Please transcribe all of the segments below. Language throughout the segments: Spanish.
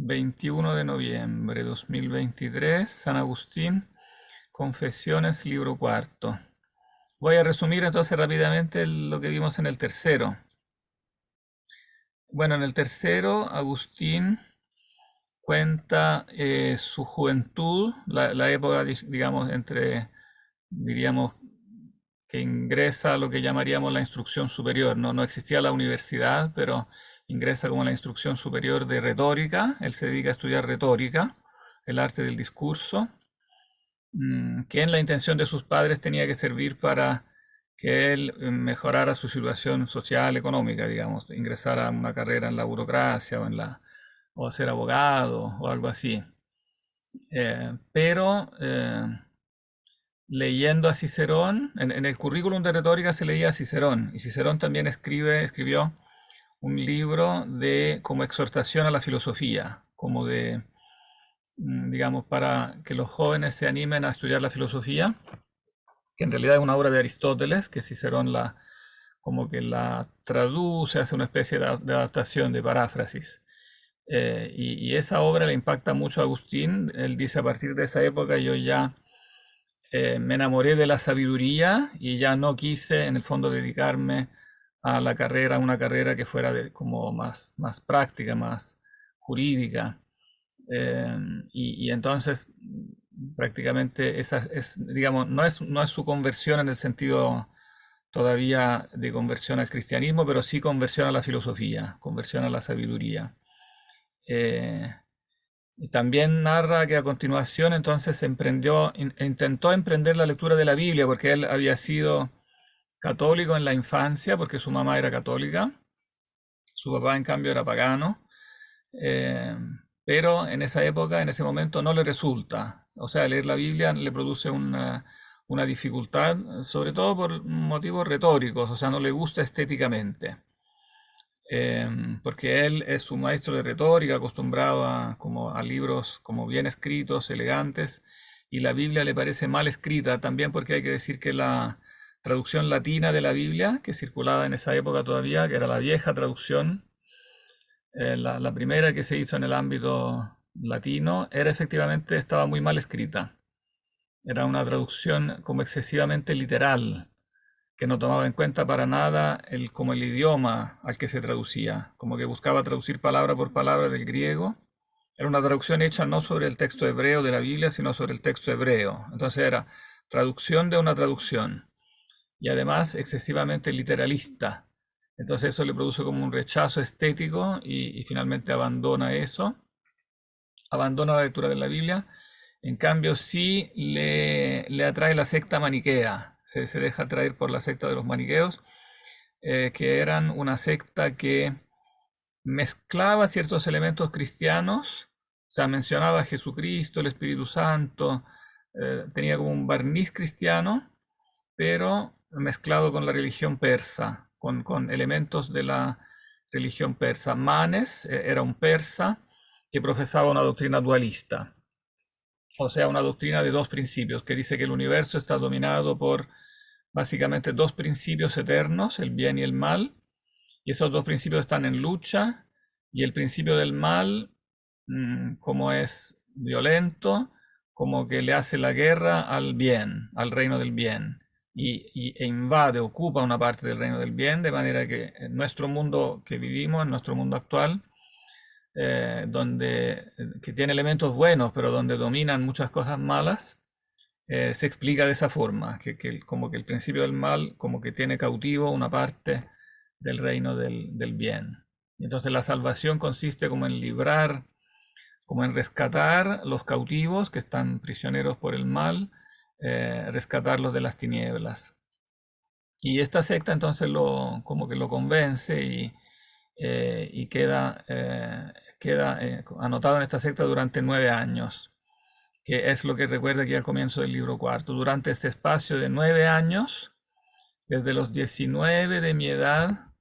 21 de noviembre 2023, San Agustín, Confesiones, libro cuarto. Voy a resumir entonces rápidamente lo que vimos en el tercero. Bueno, en el tercero, Agustín cuenta su juventud, la época, digamos, diríamos, que ingresa a lo que llamaríamos la instrucción superior. No existía la universidad, pero ingresa como la instrucción superior de retórica. Él se dedica a estudiar retórica, el arte del discurso, que en la intención de sus padres tenía que servir para que él mejorara su situación social, económica, digamos, ingresar a una carrera en la burocracia o ser abogado o algo así. Pero leyendo a Cicerón, en el currículum de retórica se leía a Cicerón, y Cicerón también escribió un libro como exhortación a la filosofía, digamos, para que los jóvenes se animen a estudiar la filosofía, que en realidad es una obra de Aristóteles, que Cicerón como que la traduce, hace una especie de adaptación, de paráfrasis. Y esa obra le impacta mucho a Agustín. Él dice, a partir de esa época yo ya me enamoré de la sabiduría y ya no quise, en el fondo, dedicarme a una carrera que fuera como más práctica, más jurídica. Eh, y entonces, prácticamente, digamos, no es su conversión en el sentido todavía de conversión al cristianismo, pero sí conversión a la filosofía, conversión a la sabiduría. Eh, y también narra que a continuación entonces intentó emprender la lectura de la Biblia, porque él había sido católico en la infancia, porque su mamá era católica, su papá en cambio era pagano, eh, pero en esa época, en ese momento, no le resulta. O sea, leer la Biblia le produce una dificultad, sobre todo por motivos retóricos, o sea, no le gusta estéticamente. Porque él es un maestro de retórica, acostumbrado a libros como bien escritos, elegantes, y la Biblia le parece mal escrita, también porque hay que decir que la traducción latina de la Biblia, que circulaba en esa época todavía, que era la vieja traducción, la primera que se hizo en el ámbito latino, estaba muy mal escrita. Era una traducción como excesivamente literal, que no tomaba en cuenta para nada como el idioma al que se traducía, como que buscaba traducir palabra por palabra del griego. Era una traducción hecha no sobre el texto hebreo de la Biblia, sino sobre el texto hebreo. Entonces era traducción de una traducción y además excesivamente literalista. Entonces eso le produce como un rechazo estético y finalmente abandona eso, abandona la lectura de la Biblia. En cambio, sí le atrae la secta maniquea, se deja atraer por la secta de los maniqueos, que eran una secta que mezclaba ciertos elementos cristianos, o sea, mencionaba a Jesucristo, el Espíritu Santo, tenía como un barniz cristiano, pero mezclado con la religión persa, con elementos de la religión persa. Manes era un persa que profesaba una doctrina dualista, o sea, una doctrina de dos principios, que dice que el universo está dominado por básicamente dos principios eternos, el bien y el mal, y esos dos principios están en lucha, y el principio del mal, como es violento, como que le hace la guerra al bien, al reino del bien, e invade, ocupa una parte del reino del bien, de manera que en nuestro mundo que vivimos, en nuestro mundo actual, que tiene elementos buenos, pero donde dominan muchas cosas malas, se explica de esa forma, como que el principio del mal como que tiene cautivo una parte del reino del bien. Y entonces la salvación consiste como en librar, como en rescatar los cautivos que están prisioneros por el mal, rescatarlos de las tinieblas. Y esta secta entonces como que lo convence y queda anotado en esta secta durante 9 años, que es lo que recuerda aquí al comienzo del libro cuarto. Durante este espacio de 9 años, desde los 19 de mi edad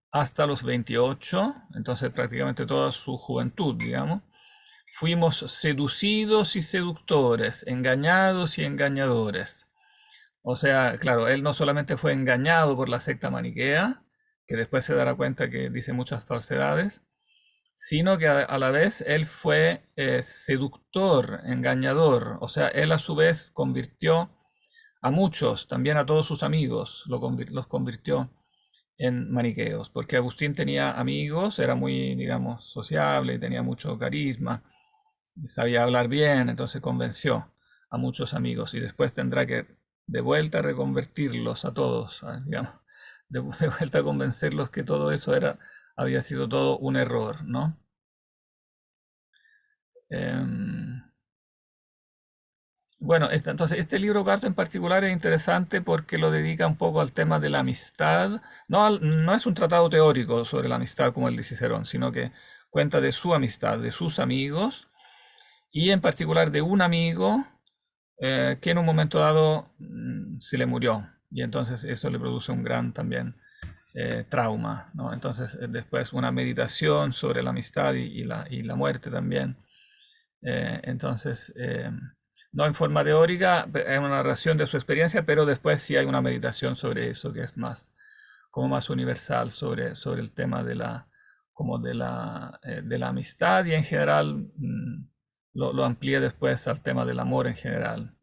hasta los 28, entonces prácticamente toda su juventud, digamos, fuimos seducidos y seductores, engañados y engañadores. O sea, claro, él no solamente fue engañado por la secta maniquea, que después se dará cuenta que dice muchas falsedades, sino que a la vez él fue seductor, engañador, o sea, él a su vez convirtió a muchos, también a todos sus amigos, los convirtió en maniqueos, porque Agustín tenía amigos, era muy, digamos, sociable, tenía mucho carisma, sabía hablar bien, entonces convenció a muchos amigos y después tendrá que de vuelta reconvertirlos a todos, digamos, de vuelta a convencerlos que todo eso había sido todo un error, ¿no? Em, bueno, entonces este libro cuarto en particular es interesante porque lo dedica un poco al tema de la amistad. No, no es un tratado teórico sobre la amistad como el de Cicerón, sino que cuenta de su amistad, de sus amigos y en particular de un amigo que en un momento dado se le murió y entonces eso le produce un gran también trauma, ¿no? Entonces después una meditación sobre la amistad y la muerte también. Entonces, no en forma teórica, es una narración de su experiencia, pero después sí hay una meditación sobre eso que es más, como más universal sobre el tema como de la amistad y en general lo amplía después al tema del amor en general.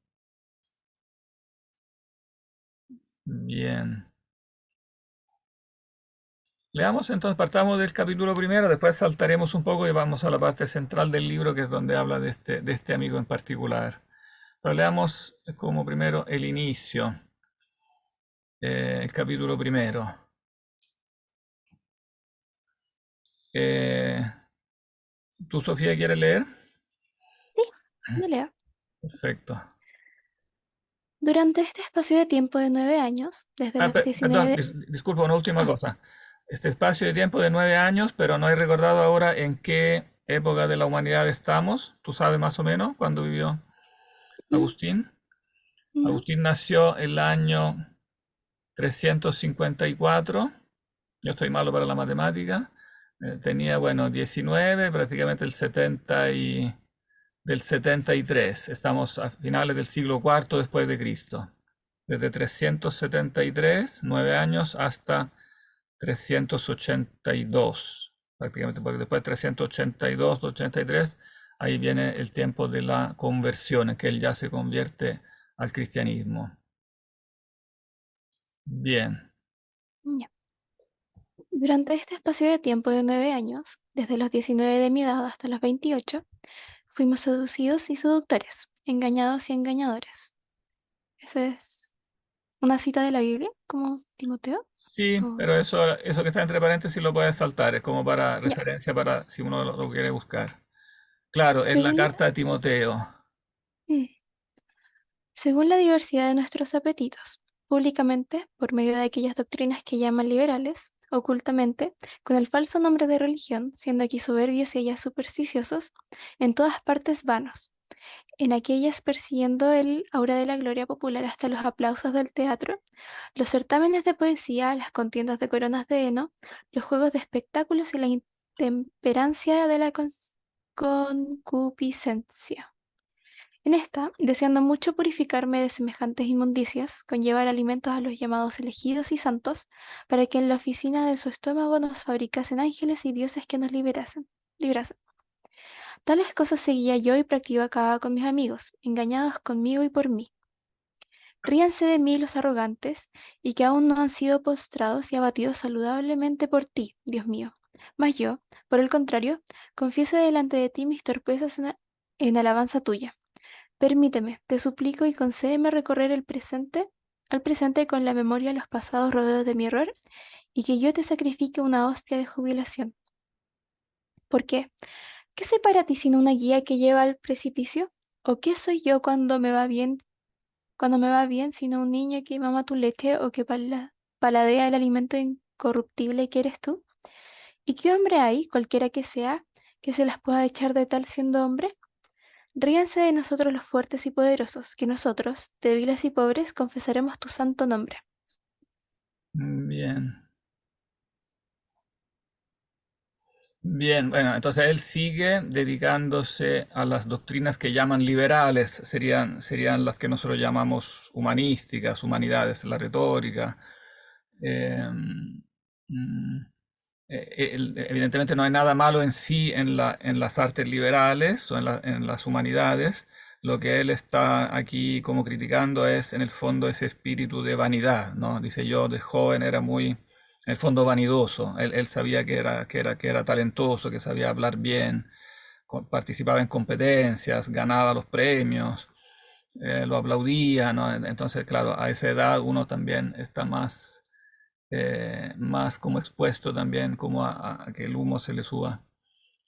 Bien. Leamos entonces, partamos del capítulo primero, después saltaremos un poco y vamos a la parte central del libro, que es donde habla de este amigo en particular. Pero leamos como primero el inicio, el capítulo primero. Eh, ¿Tú, Sofía, quieres leer? Sí, yo leo. Perfecto. Durante este espacio de tiempo de 9 años, desde los Perdón, 19 de... disculpa, una última Ah, cosa. Este espacio de tiempo de 9 años, pero no he recordado ahora en qué época de la humanidad estamos. ¿Tú sabes más o menos cuándo vivió mm, Agustín? no. Agustín nació el año 354. Yo estoy malo para la matemática. Tenía, bueno, 19, prácticamente del 73. Estamos a finales del siglo cuarto después de Cristo. Desde 373, 9 años, hasta 382. Prácticamente, porque después de 382, 83, ahí viene el tiempo de la conversión, en que él ya se convierte al cristianismo. Bien. Ya. Durante este espacio de tiempo de 9 años, desde los 19 de mi edad hasta los 28, fuimos seducidos y seductores, engañados y engañadores. Esa es una cita de la Biblia, como Timoteo. Sí, Oh, pero eso que está entre paréntesis lo puedes saltar, es como para ya. referencia para si uno lo quiere buscar. Claro, es la Según la, carta de Timoteo. mm, según la diversidad de nuestros apetitos, públicamente, por medio de aquellas doctrinas que llaman liberales, ocultamente, con el falso nombre de religión, siendo aquí soberbios y allá supersticiosos, en todas partes vanos, en aquellas persiguiendo el aura de la gloria popular hasta los aplausos del teatro, los certámenes de poesía, las contiendas de coronas de heno, los juegos de espectáculos y la intemperancia de la concupiscencia. En esta, deseando mucho purificarme de semejantes inmundicias, con llevar alimentos a los llamados elegidos y santos, para que en la oficina de su estómago nos fabricasen ángeles y dioses que nos librasen. Tales cosas seguía yo y practicaba con mis amigos, engañados conmigo y por mí. Ríanse de mí los arrogantes, y que aún no han sido postrados y abatidos saludablemente por ti, Dios mío. Mas yo, por el contrario, confiese delante de ti mis torpezas en alabanza tuya. Permíteme, te suplico y concédeme recorrer al presente con la memoria de los pasados rodeos de mi error, y que yo te sacrifique una hostia de jubilación. ¿Por qué? ¿Qué soy para ti sino una guía que lleva al precipicio? ¿O qué soy yo cuando me va bien, sino un niño que mama tu leche o que paladea el alimento incorruptible que eres tú? ¿Y qué hombre hay, cualquiera que sea, que se las pueda echar de tal siendo hombre? Ríanse de nosotros los fuertes y poderosos, que nosotros, débiles y pobres, confesaremos tu santo nombre. Bien. Bien, bueno, entonces él sigue dedicándose a las doctrinas que llaman liberales, serían las que nosotros llamamos humanísticas, humanidades, la retórica. eh, mm, Evidentemente no hay nada malo en sí en las artes liberales o en las humanidades. Lo que él está aquí como criticando es en el fondo ese espíritu de vanidad, ¿no? Dice yo de joven era muy, en el fondo vanidoso. Él sabía que era talentoso, que sabía hablar bien, participaba en competencias, ganaba los premios, lo aplaudía, ¿no? Entonces, claro, a esa edad uno también está más como expuesto también como a que el humo se le suba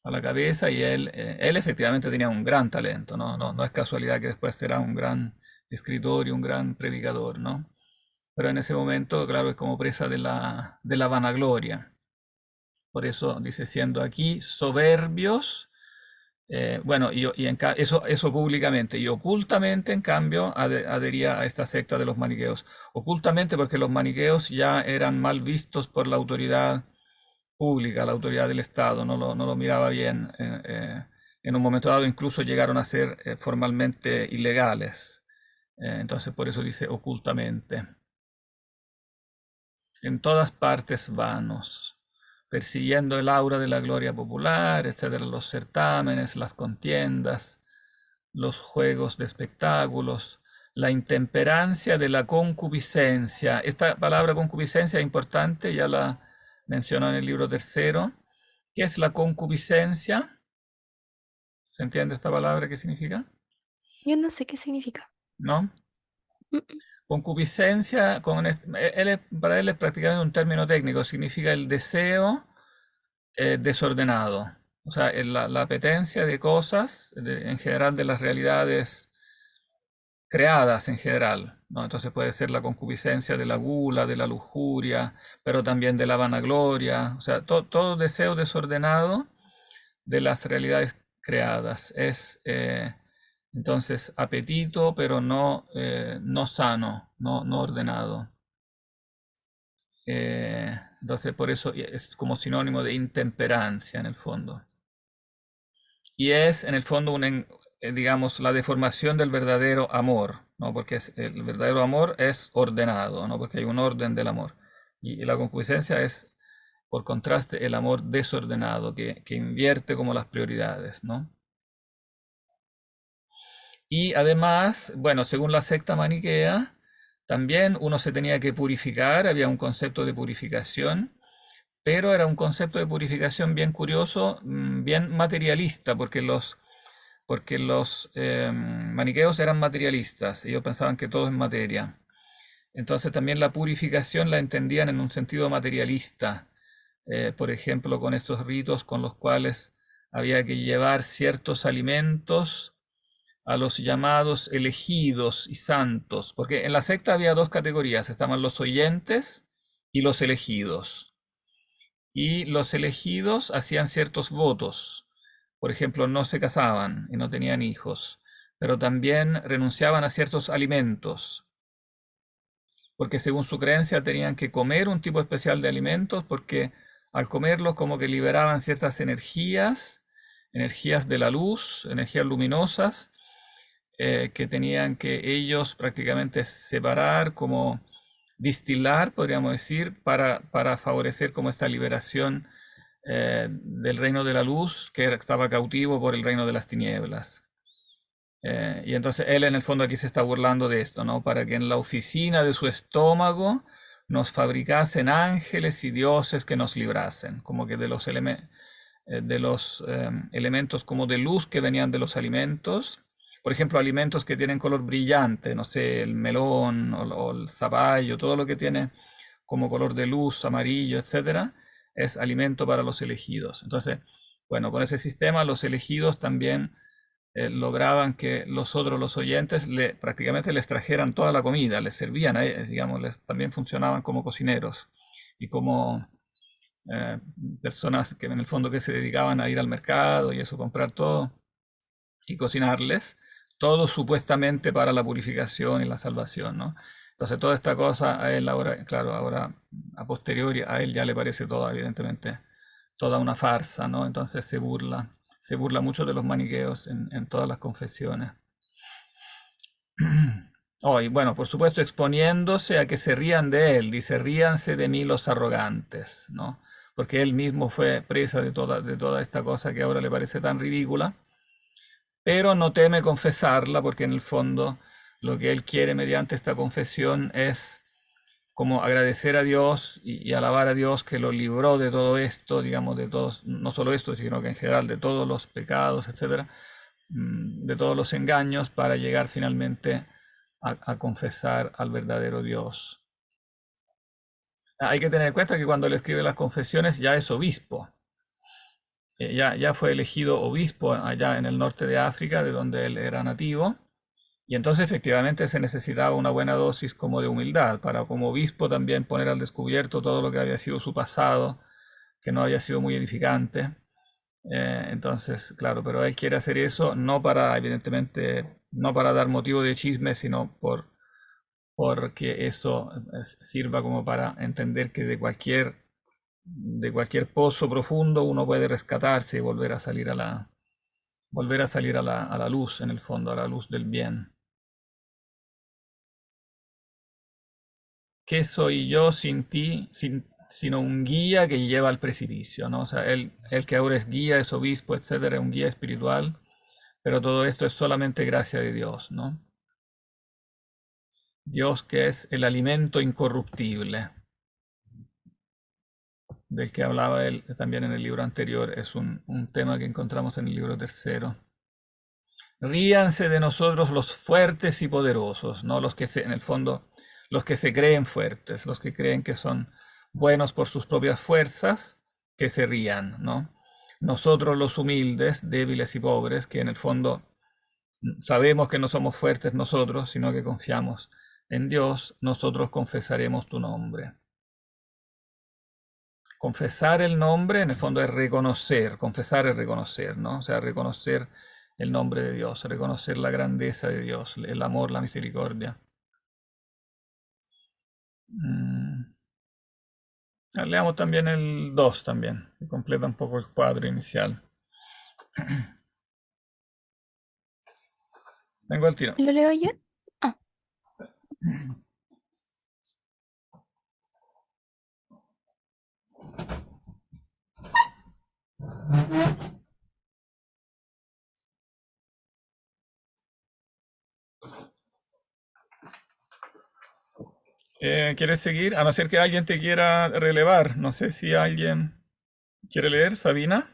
a la cabeza y él efectivamente tenía un gran talento, ¿no? No es casualidad que después será un gran escritor y un gran predicador, ¿no? Pero en ese momento, claro, es como presa de la vanagloria. Por eso dice, siendo aquí soberbios, bueno, eso públicamente y ocultamente, en cambio, adhería a esta secta de los maniqueos. Ocultamente porque los maniqueos ya eran mal vistos por la autoridad pública, la autoridad del Estado, no lo miraba bien. En un momento dado incluso llegaron a ser formalmente ilegales. Entonces por eso dice ocultamente. En todas partes vanos, persiguiendo el aura de la gloria popular, etcétera, los certámenes, las contiendas, los juegos de espectáculos, la intemperancia de la concupiscencia. Esta palabra concupiscencia es importante, ya la mencionó en el libro tercero. ¿Qué es la concupiscencia? ¿Se entiende esta palabra qué significa? Yo no sé qué significa. ¿No? Mm, mm. Concupiscencia, para él es prácticamente un término técnico, significa el deseo desordenado. O sea, la apetencia de cosas, en general de las realidades creadas en general, ¿no? Entonces puede ser la concupiscencia de la gula, de la lujuria, pero también de la vanagloria, o sea, todo deseo desordenado de las realidades creadas. Es entonces apetito, pero no sano, no ordenado. Entonces por eso es como sinónimo de intemperancia en el fondo. Y es en el fondo digamos, la deformación del verdadero amor, ¿no? Porque el verdadero amor es ordenado, ¿no? Porque hay un orden del amor. Y la concupiscencia es, por contraste, el amor desordenado, que invierte como las prioridades, ¿no? Y además, bueno, según la secta maniquea, también uno se tenía que purificar, había un concepto de purificación, pero era un concepto de purificación bien curioso, bien materialista, porque los maniqueos eran materialistas, ellos pensaban que todo es materia. Entonces también la purificación la entendían en un sentido materialista, por ejemplo, con estos ritos con los cuales había que llevar ciertos alimentos a los llamados elegidos y santos, porque en la secta había dos categorías, estaban los oyentes y los elegidos. Y los elegidos hacían ciertos votos. Por ejemplo, no se casaban y no tenían hijos, pero también renunciaban a ciertos alimentos, porque según su creencia tenían que comer un tipo especial de alimentos, porque al comerlos como que liberaban ciertas energías, energías de la luz, energías luminosas, que tenían que ellos prácticamente separar, como distilar, podríamos decir, para favorecer como esta liberación del reino de la luz que estaba cautivo por el reino de las tinieblas. Y entonces él en el fondo aquí se está burlando de esto, ¿no? Para que en la oficina de su estómago nos fabricasen ángeles y dioses que nos librasen, como que de los elementos como de luz que venían de los alimentos. Por ejemplo, alimentos que tienen color brillante, no sé, el melón o el zapallo, todo lo que tiene como color de luz, amarillo, etcétera, es alimento para los elegidos. Entonces, bueno, con ese sistema los elegidos también lograban que los oyentes, prácticamente les trajeran toda la comida, les servían a ellos, digamos, también funcionaban como cocineros y como eh, personas que en el fondo que se dedicaban a ir al mercado y eso, comprar todo y cocinarles, todo supuestamente para la purificación y la salvación, ¿no? Entonces toda esta cosa a él ahora, claro, ahora a posteriori a él ya le parece toda, evidentemente, toda una farsa, ¿no? Entonces se burla mucho de los maniqueos en todas las confesiones. Oh, y bueno, por supuesto, exponiéndose a que se rían de él, dice, ríanse de mí los arrogantes, ¿no? porque él mismo fue presa de toda esta cosa que ahora le parece tan ridícula, pero no teme confesarla porque en el fondo lo que él quiere mediante esta confesión es como agradecer a Dios y alabar a Dios que lo libró de todo esto, digamos, de todos, no solo esto, sino que en general de todos los pecados, etcétera, de todos los engaños, para llegar finalmente a confesar al verdadero Dios. Hay que tener en cuenta que cuando él escribe las confesiones ya es obispo. Ya fue elegido obispo allá en el norte de África, de donde él era nativo, y entonces efectivamente se necesitaba una buena dosis como de humildad para como obispo también poner al descubierto todo lo que había sido su pasado, que no había sido muy edificante. Entonces, claro, pero él quiere hacer eso no para, evidentemente, no para dar motivo de chisme, sino porque eso sirva como para entender que de cualquier pozo profundo uno puede rescatarse y volver a salir a la luz, en el fondo, a la luz del bien. ¿Qué soy yo sin ti, sino un guía que lleva al precipicio, ¿no? O sea, él que ahora es guía, es obispo, etcétera, es un guía espiritual, pero todo esto es solamente gracia de Dios, ¿no? Dios que es el alimento incorruptible, del que hablaba él también en el libro anterior, es un tema que encontramos en el libro tercero. Ríanse de nosotros los fuertes y poderosos, ¿no? Los que en el fondo, los que se creen fuertes, los que creen que son buenos por sus propias fuerzas, que se rían, ¿no? Nosotros los humildes, débiles y pobres, que en el fondo sabemos que no somos fuertes nosotros, sino que confiamos en Dios, nosotros confesaremos tu nombre. Confesar el nombre, en el fondo, es reconocer, confesar es reconocer, ¿no? O sea, reconocer el nombre de Dios, reconocer la grandeza de Dios, el amor, la misericordia. Leamos también el 2 también, que completa un poco el cuadro inicial. Vengo al tiro. ¿Lo leo yo? Ah, ¿Quieres seguir? A no ser que alguien te quiera relevar. No sé si alguien quiere leer, Sabina,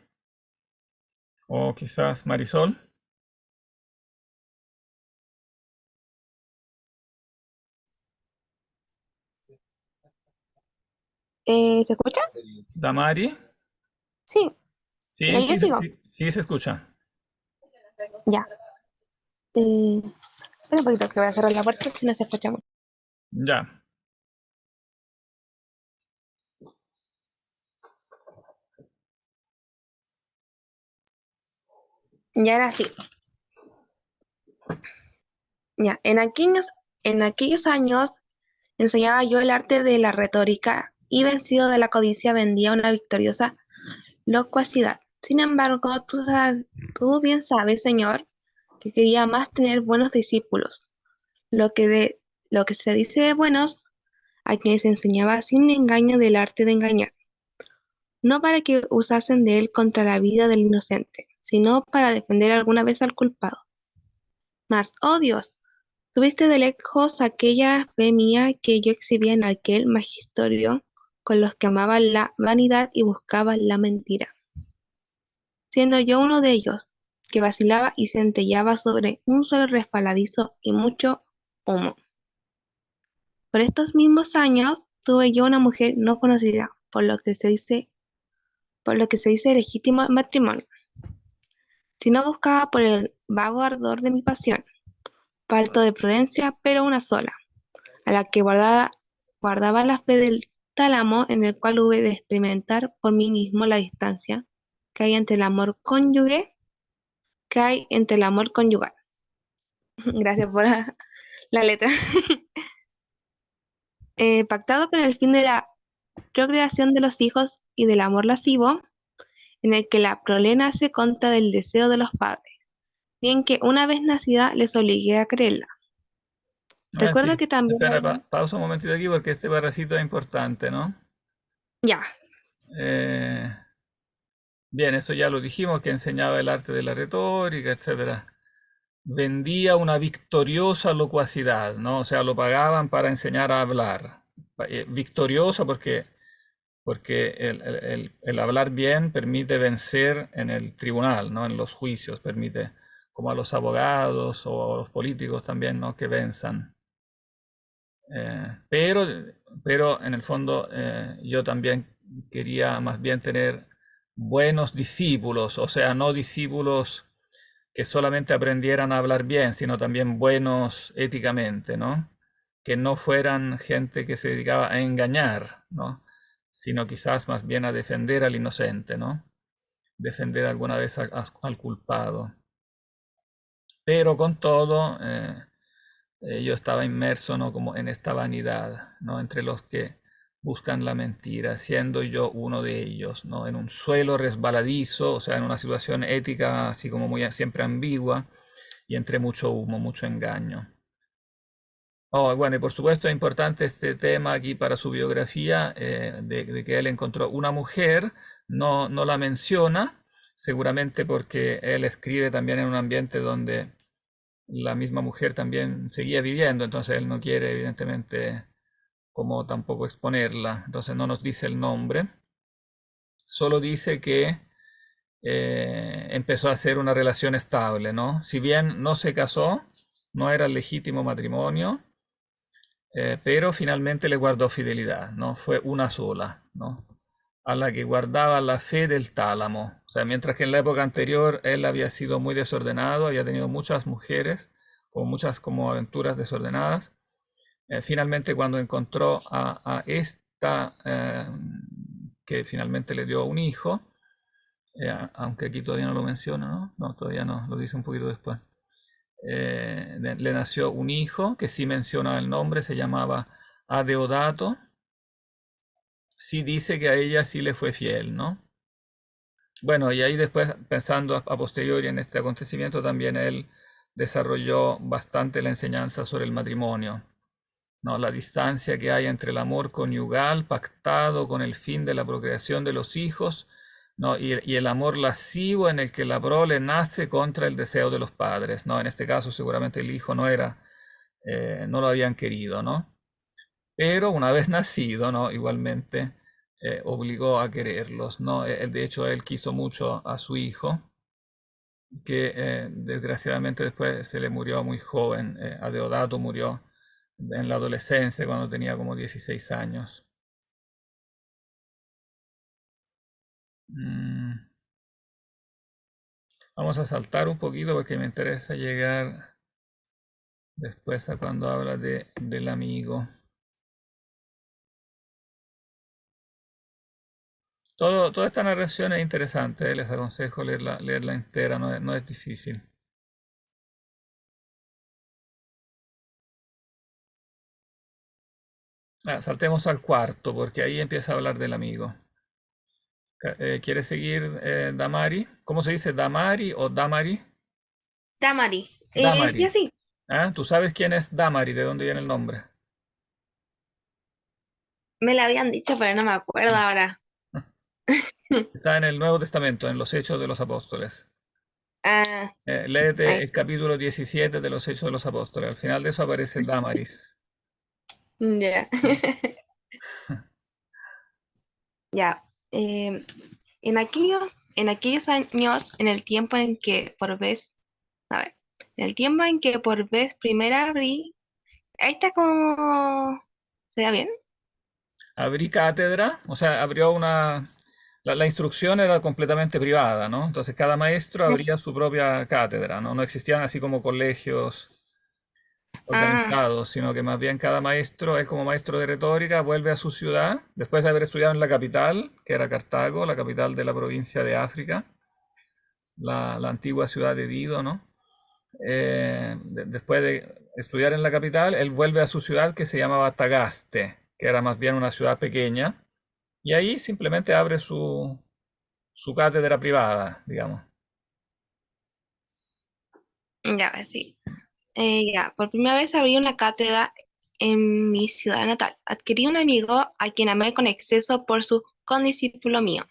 o quizás Marisol. ¿Se escucha? Damari. Sí, ya Sí, yo sí, sigo. sí, sí se escucha. Ya. Espera un poquito que voy a cerrar la puerta si no se escucha mucho. Ya. Ya era así. Ya. En aquellos años enseñaba yo el arte de la retórica y vencido de la codicia vendía una victoriosa locuacidad. Sin embargo, tú bien sabes, Señor, que quería más tener buenos discípulos. Lo que se dice de buenos a quienes enseñaba sin engaño del arte de engañar, no para que usasen de él contra la vida del inocente, sino para defender alguna vez al culpado. Mas, oh Dios, tuviste de lejos aquella fe mía que yo exhibía en aquel magisterio con los que amaban la vanidad y buscaban la mentira, siendo yo uno de ellos, que vacilaba y centelleaba sobre un solo resbaladizo y mucho humo. Por estos mismos años tuve yo una mujer no conocida, por lo que se dice legítimo matrimonio, sino buscaba por el vago ardor de mi pasión, falto de prudencia, pero una sola, a la que guardaba la fe del tálamo, en el cual hube de experimentar por mí mismo la distancia que hay entre el amor conyugal. Gracias por la letra. Pactado con el fin de la procreación de los hijos y del amor lascivo, en el que la prole nace contra del deseo de los padres, bien que una vez nacida les obligué a creerla. Recuerdo Sí. que también Espera, hay... pausa un momentito aquí porque este parrafito es importante, ¿no? Ya, Eh, bien, eso ya lo dijimos, que enseñaba el arte de la retórica, etcétera. Vendía una victoriosa locuacidad, ¿no? O sea, lo pagaban para enseñar a hablar. Victoriosa porque el hablar bien permite vencer en el tribunal, ¿no? En los juicios, permite como a los abogados o a los políticos también, ¿no? Que venzan. Pero, pero en el fondo yo también quería más bien tener buenos discípulos, o sea, no discípulos que solamente aprendieran a hablar bien, sino también buenos éticamente, ¿no? Que no fueran gente que se dedicaba a engañar, ¿no? Sino quizás más bien a defender al inocente, ¿no? Defender alguna vez al culpado. Pero con todo, yo estaba inmerso, ¿no? Como en esta vanidad, ¿no? Entre los que buscan la mentira, siendo yo uno de ellos, ¿no? En un suelo resbaladizo, o sea, en una situación ética así como muy siempre ambigua y entre mucho humo, mucho engaño. Oh, bueno, y por supuesto es importante este tema aquí para su biografía, de que él encontró una mujer, no la menciona, seguramente porque él escribe también en un ambiente donde la misma mujer también seguía viviendo, entonces él no quiere evidentemente como tampoco exponerla, entonces no nos dice el nombre, solo dice que empezó a hacer una relación estable, ¿no? Si bien no se casó, no era legítimo matrimonio, pero finalmente le guardó fidelidad, ¿no? Fue una sola, ¿no? A la que guardaba la fe del tálamo. O sea, mientras que en la época anterior él había sido muy desordenado, había tenido muchas mujeres, con muchas como aventuras desordenadas, finalmente cuando encontró a esta que finalmente le dio un hijo, aunque aquí todavía no lo menciona, ¿no? No, todavía no, lo dice un poquito después. Le nació un hijo que sí menciona el nombre, se llamaba Adeodato. Sí dice que a ella sí le fue fiel, ¿no? Bueno, y ahí después, pensando a posteriori en este acontecimiento, también él desarrolló bastante la enseñanza sobre el matrimonio, ¿no? La distancia que hay entre el amor conyugal pactado con el fin de la procreación de los hijos, ¿no? Y el amor lascivo en el que la prole nace contra el deseo de los padres, ¿no? En este caso seguramente el hijo no era, no lo habían querido, ¿no? Pero una vez nacido, ¿no? Igualmente obligó a quererlos, ¿no? De hecho, él quiso mucho a su hijo, que desgraciadamente después se le murió muy joven. Adeodato murió en la adolescencia, cuando tenía como 16 años. Mm, Vamos a saltar un poquito porque me interesa llegar después a cuando habla del amigo. Toda esta narración es interesante, les aconsejo leerla entera, no es difícil. Saltemos al cuarto, porque ahí empieza a hablar del amigo. ¿Quiere seguir, Damari? ¿Cómo se dice? ¿Damari o Damari? Damari. Sí, Damari. así. ¿Tú sabes quién es Damari? ¿De dónde viene el nombre? Me la habían dicho, pero no me acuerdo ahora. Está en el Nuevo Testamento, en los Hechos de los Apóstoles. Ah, Léete ay, el capítulo 17 de los Hechos de los Apóstoles. Al final de eso aparece Damaris. ya. Ya. En aquellos años, en el tiempo en que por vez, a ver, en el tiempo en que por vez primera abrí, ahí está como, ¿se da bien? Abrí cátedra, o sea, abrió una... La instrucción era completamente privada, ¿no? Entonces cada maestro abría su propia cátedra, ¿no? No existían así como colegios Ah, organizados, sino que más bien cada maestro, él como maestro de retórica, vuelve a su ciudad, después de haber estudiado en la capital, que era Cartago, la capital de la provincia de África, la antigua ciudad de Dido, ¿no? Después de estudiar en la capital, él vuelve a su ciudad que se llamaba Tagaste, que era más bien una ciudad pequeña, y ahí simplemente abre su cátedra privada, digamos. ya, sí. Ya, por primera vez abrí una cátedra en mi ciudad natal. Adquirí un amigo a quien amé con exceso por su condiscípulo mío,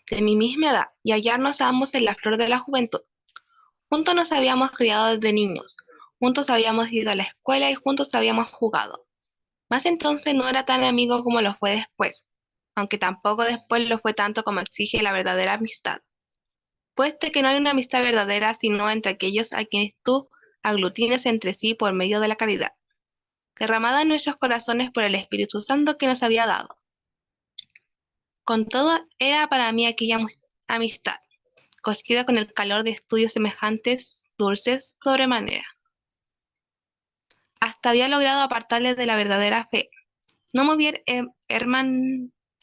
de mi misma edad, y hallarnos ambos en la flor de la juventud. Juntos nos habíamos criado desde niños, juntos habíamos ido a la escuela y juntos habíamos jugado. Mas entonces no era tan amigo como lo fue después, aunque tampoco después lo fue tanto como exige la verdadera amistad. Puesto que no hay una amistad verdadera sino entre aquellos a quienes tú aglutines entre sí por medio de la caridad, derramada en nuestros corazones por el Espíritu Santo que nos había dado. Con todo, era para mí aquella amistad, cosquida con el calor de estudios semejantes, dulces sobremanera. Hasta había logrado apartarle de la verdadera fe. No me hubiera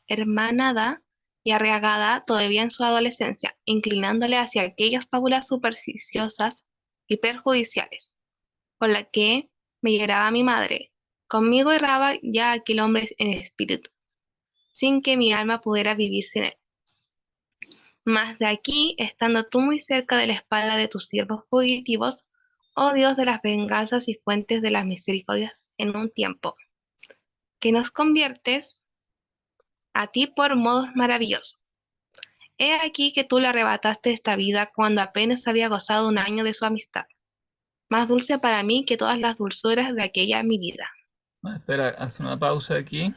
hermanada y arraigada todavía en su adolescencia, inclinándole hacia aquellas fábulas supersticiosas y perjudiciales, por la que me lloraba mi madre. Conmigo erraba ya aquel hombre en espíritu, sin que mi alma pudiera vivir sin él. Mas de aquí, estando tú muy cerca de la espalda de tus siervos fugitivos, oh Dios de las venganzas y fuentes de las misericordias, en un tiempo que nos conviertes a ti por modos maravillosos. He aquí que tú le arrebataste esta vida cuando apenas había gozado un año de su amistad, más dulce para mí que todas las dulzuras de aquella mi vida. Espera, haz una pausa aquí.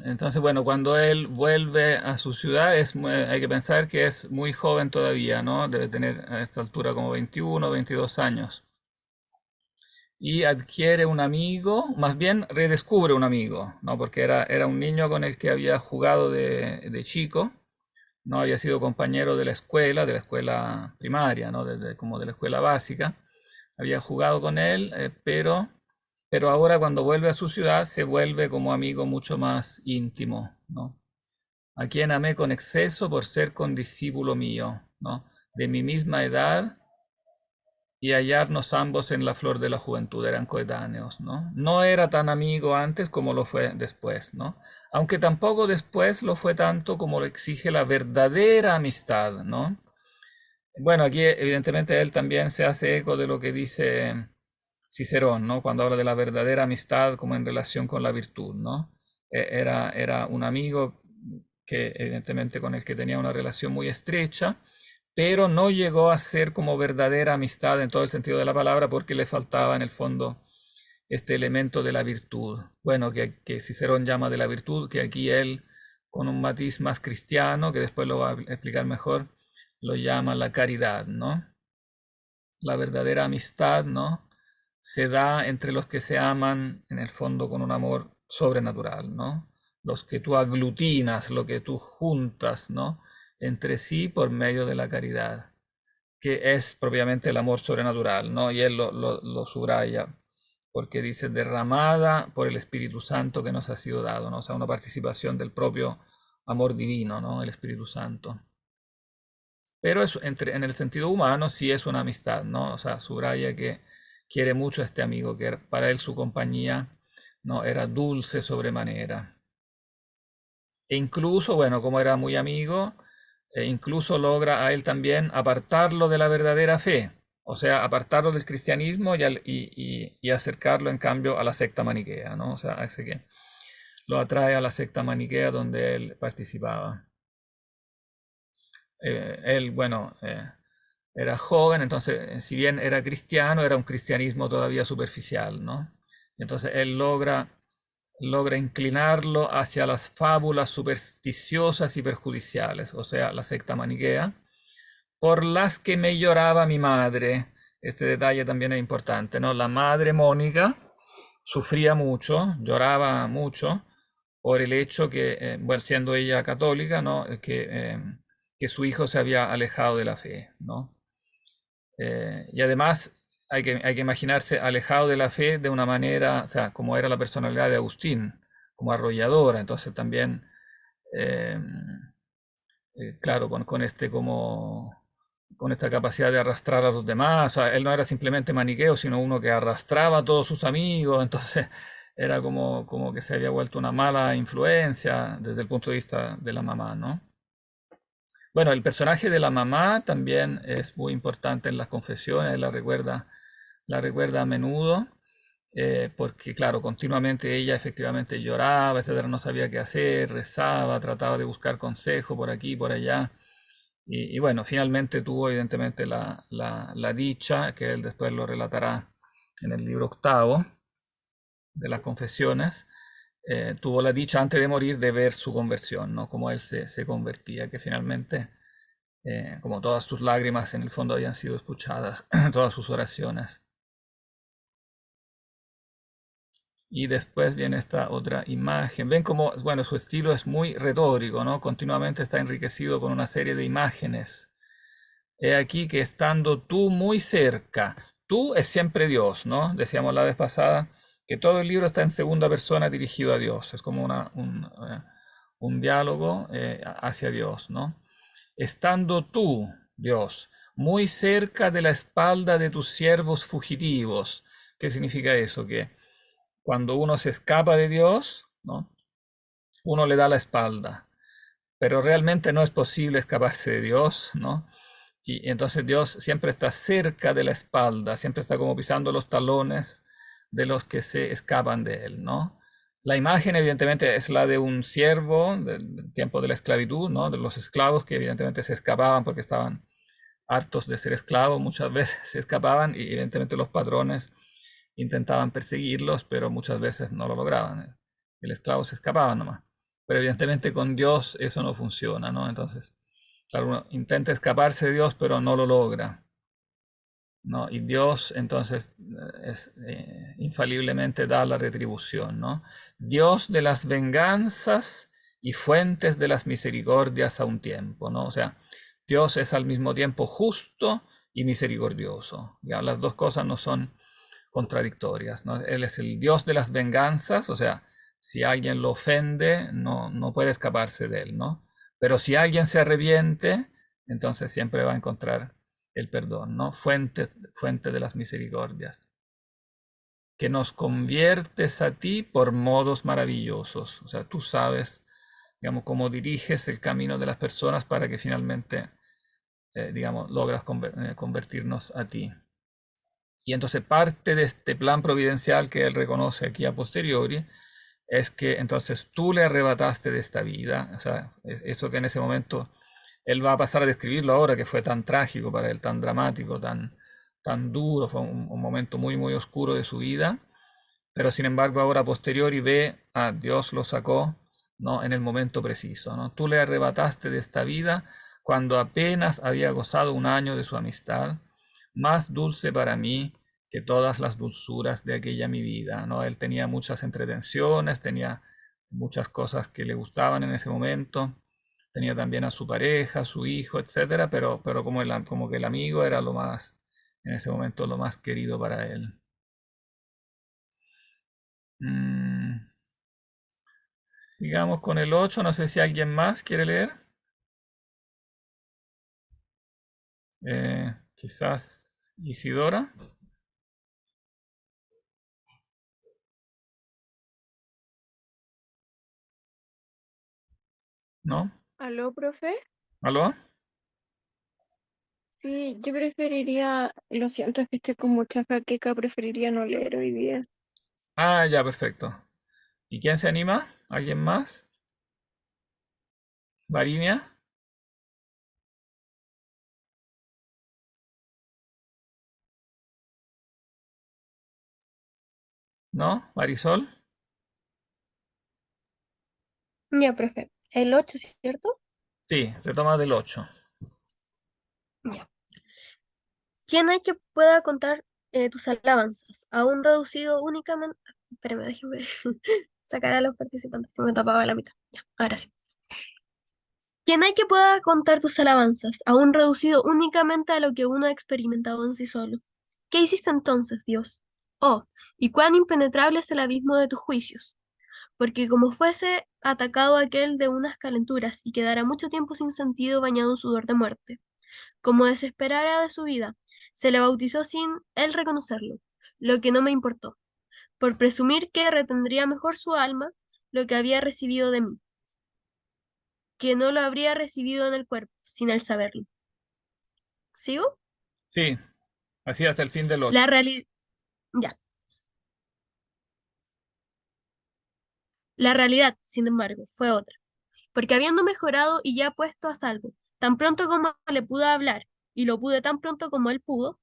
Entonces, bueno, cuando él vuelve a su ciudad, hay que pensar que es muy joven todavía, ¿no? Debe tener a esta altura como 21, 22 años. Y adquiere un amigo, más bien redescubre un amigo, ¿no? Porque era un niño con el que había jugado de chico, ¿no? Había sido compañero de la escuela primaria, ¿no? Como de la escuela básica. Había jugado con él, pero ahora cuando vuelve a su ciudad se vuelve como amigo mucho más íntimo, ¿no? A quien amé con exceso por ser condiscípulo mío, ¿no? De mi misma edad y hallarnos ambos en la flor de la juventud, eran coetáneos, ¿no? No era tan amigo antes como lo fue después, ¿no? Aunque tampoco después lo fue tanto como lo exige la verdadera amistad, ¿no? Bueno, aquí evidentemente él también se hace eco de lo que dice Cicerón, ¿no? Cuando habla de la verdadera amistad como en relación con la virtud, ¿no? Era un amigo que evidentemente con el que tenía una relación muy estrecha, pero no llegó a ser como verdadera amistad en todo el sentido de la palabra porque le faltaba en el fondo este elemento de la virtud. Bueno, que Cicerón llama de la virtud, que aquí él, con un matiz más cristiano, que después lo va a explicar mejor, lo llama la caridad, ¿no? La verdadera amistad, ¿no? Se da entre los que se aman en el fondo con un amor sobrenatural, ¿no? Los que tú aglutinas, lo que tú juntas, ¿no? Entre sí por medio de la caridad, que es propiamente el amor sobrenatural, ¿no? Y él lo subraya, porque dice derramada por el Espíritu Santo que nos ha sido dado, ¿no? O sea, una participación del propio amor divino, ¿no? El Espíritu Santo. Pero eso, en el sentido humano sí es una amistad, ¿no? O sea, subraya que quiere mucho a este amigo, que para él su compañía, ¿no? Era dulce sobremanera. E incluso, bueno, como era muy amigo, incluso logra a él también apartarlo de la verdadera fe, o sea, apartarlo del cristianismo y acercarlo en cambio a la secta maniquea, ¿no? O sea, así que lo atrae a la secta maniquea donde él participaba. Él, bueno, era joven, entonces, si bien era cristiano, era un cristianismo todavía superficial, ¿no? Entonces él logra inclinarlo hacia las fábulas supersticiosas y perjudiciales, o sea, la secta maniquea, por las que me lloraba mi madre. Este detalle también es importante, ¿no? La madre Mónica sufría mucho, lloraba mucho por el hecho que, bueno, siendo ella católica, ¿no? Que su hijo se había alejado de la fe, ¿no? Y además hay que imaginarse alejado de la fe de una manera, o sea, como era la personalidad de Agustín, como arrolladora, entonces también, eh, claro, con esta capacidad de arrastrar a los demás, o sea, él no era simplemente maniqueo, sino uno que arrastraba a todos sus amigos, entonces era como que se había vuelto una mala influencia desde el punto de vista de la mamá, ¿no? Bueno, el personaje de la mamá también es muy importante en las confesiones, la recuerda a menudo. porque claro, continuamente ella efectivamente lloraba, etcétera, no sabía qué hacer, rezaba, trataba de buscar consejo por aquí, por allá. Y bueno, finalmente tuvo evidentemente la dicha, que él después lo relatará en el libro octavo de las confesiones, tuvo la dicha antes de morir de ver su conversión, ¿no? Cómo él se convertía, que finalmente, como todas sus lágrimas en el fondo habían sido escuchadas, todas sus oraciones. Y después viene esta otra imagen. Ven cómo, bueno, su estilo es muy retórico, ¿no? Continuamente está enriquecido con una serie de imágenes. He aquí que estando tú muy cerca, tú es siempre Dios, ¿no? Decíamos la vez pasada que todo el libro está en segunda persona dirigido a Dios. Es como un diálogo hacia Dios, ¿no? Estando tú, Dios, muy cerca de la espalda de tus siervos fugitivos. ¿Qué significa eso? Que cuando uno se escapa de Dios, ¿no? Uno le da la espalda, pero realmente no es posible escaparse de Dios, ¿no? Y entonces Dios siempre está cerca de la espalda, siempre está como pisando los talones de los que se escapan de él, ¿no? La imagen evidentemente es la de un siervo del tiempo de la esclavitud, ¿no? De los esclavos que evidentemente se escapaban porque estaban hartos de ser esclavos, muchas veces se escapaban y evidentemente los patrones intentaban perseguirlos, pero muchas veces no lo lograban. El esclavo se escapaba nomás. Pero evidentemente con Dios eso no funciona, ¿no? Entonces, claro, uno intenta escaparse de Dios, pero no lo logra, ¿no? Y Dios entonces infaliblemente da la retribución, ¿no? Dios de las venganzas y fuentes de las misericordias a un tiempo, ¿no? O sea, Dios es al mismo tiempo justo y misericordioso. Ya, las dos cosas no son contradictorias, ¿no? Él es el Dios de las venganzas, o sea, si alguien lo ofende, no puede escaparse de él, ¿no? Pero si alguien se arrepiente, entonces siempre va a encontrar el perdón, ¿no? Fuente de las misericordias. Que nos conviertes a ti por modos maravillosos. O sea, tú sabes, digamos, cómo diriges el camino de las personas para que finalmente, digamos, logras convertirnos a ti. Y entonces parte de este plan providencial que él reconoce aquí a posteriori es que entonces tú le arrebataste de esta vida, o sea, eso que en ese momento él va a pasar a describirlo ahora, que fue tan trágico para él, tan dramático, tan duro, fue un momento muy, muy oscuro de su vida, pero sin embargo ahora a posteriori ve a Dios lo sacó, ¿no? En el momento preciso, ¿no? Tú le arrebataste de esta vida cuando apenas había gozado un año de su amistad, más dulce para mí que todas las dulzuras de aquella mi vida, ¿no? Él tenía muchas entretenciones, tenía muchas cosas que le gustaban en ese momento, tenía también a su pareja, a su hijo, etcétera, pero como que el amigo era lo más, en ese momento, lo más querido para él. Mm, Sigamos con el 8, no sé si alguien más quiere leer. Quizás Isidora, ¿no? ¿Aló, profe? ¿Aló? Sí, yo preferiría, lo siento, es que estoy con mucha jaqueca, preferiría no leer hoy día. Ah, ya, perfecto. ¿Y quién se anima? ¿Alguien más? ¿Varinia? ¿No? ¿Marisol? Ya, profe. El 8, ¿cierto? Sí, retoma del 8. Ya. ¿Quién hay que pueda contar tus alabanzas? Aún reducido únicamente. Espérame, déjeme sacar a los participantes que me tapaba la mitad. Ya, ahora sí. ¿Quién hay que pueda contar tus alabanzas? Aún reducido únicamente a lo que uno ha experimentado en sí solo. ¿Qué hiciste entonces, Dios? Oh, y cuán impenetrable es el abismo de tus juicios. Porque como fuese atacado aquel de unas calenturas y quedara mucho tiempo sin sentido bañado en sudor de muerte. Como desesperara de su vida, se le bautizó sin él reconocerlo, lo que no me importó, por presumir que retendría mejor su alma lo que había recibido de mí, que no lo habría recibido en el cuerpo, sin él saberlo. ¿Sigo? Sí, así hasta el fin del La 8. realidad, ya. La realidad, sin embargo, fue otra, porque habiendo mejorado y ya puesto a salvo, tan pronto como le pude hablar, y lo pude tan pronto como él pudo,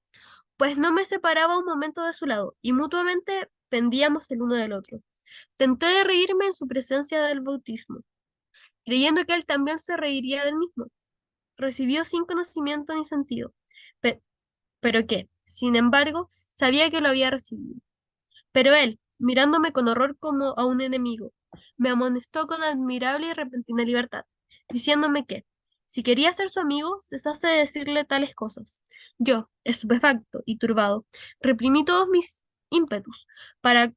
pues no me separaba un momento de su lado, y mutuamente pendíamos el uno del otro. Tenté de reírme en su presencia del bautismo, creyendo que él también se reiría del mismo. Recibió sin conocimiento ni sentido, pe- pero que, sin embargo, sabía que lo había recibido. Pero él, mirándome con horror como a un enemigo, me amonestó con admirable y repentina libertad, diciéndome que, si quería ser su amigo, cesase de decirle tales cosas. Yo, estupefacto y turbado, reprimí todos mis ímpetus para,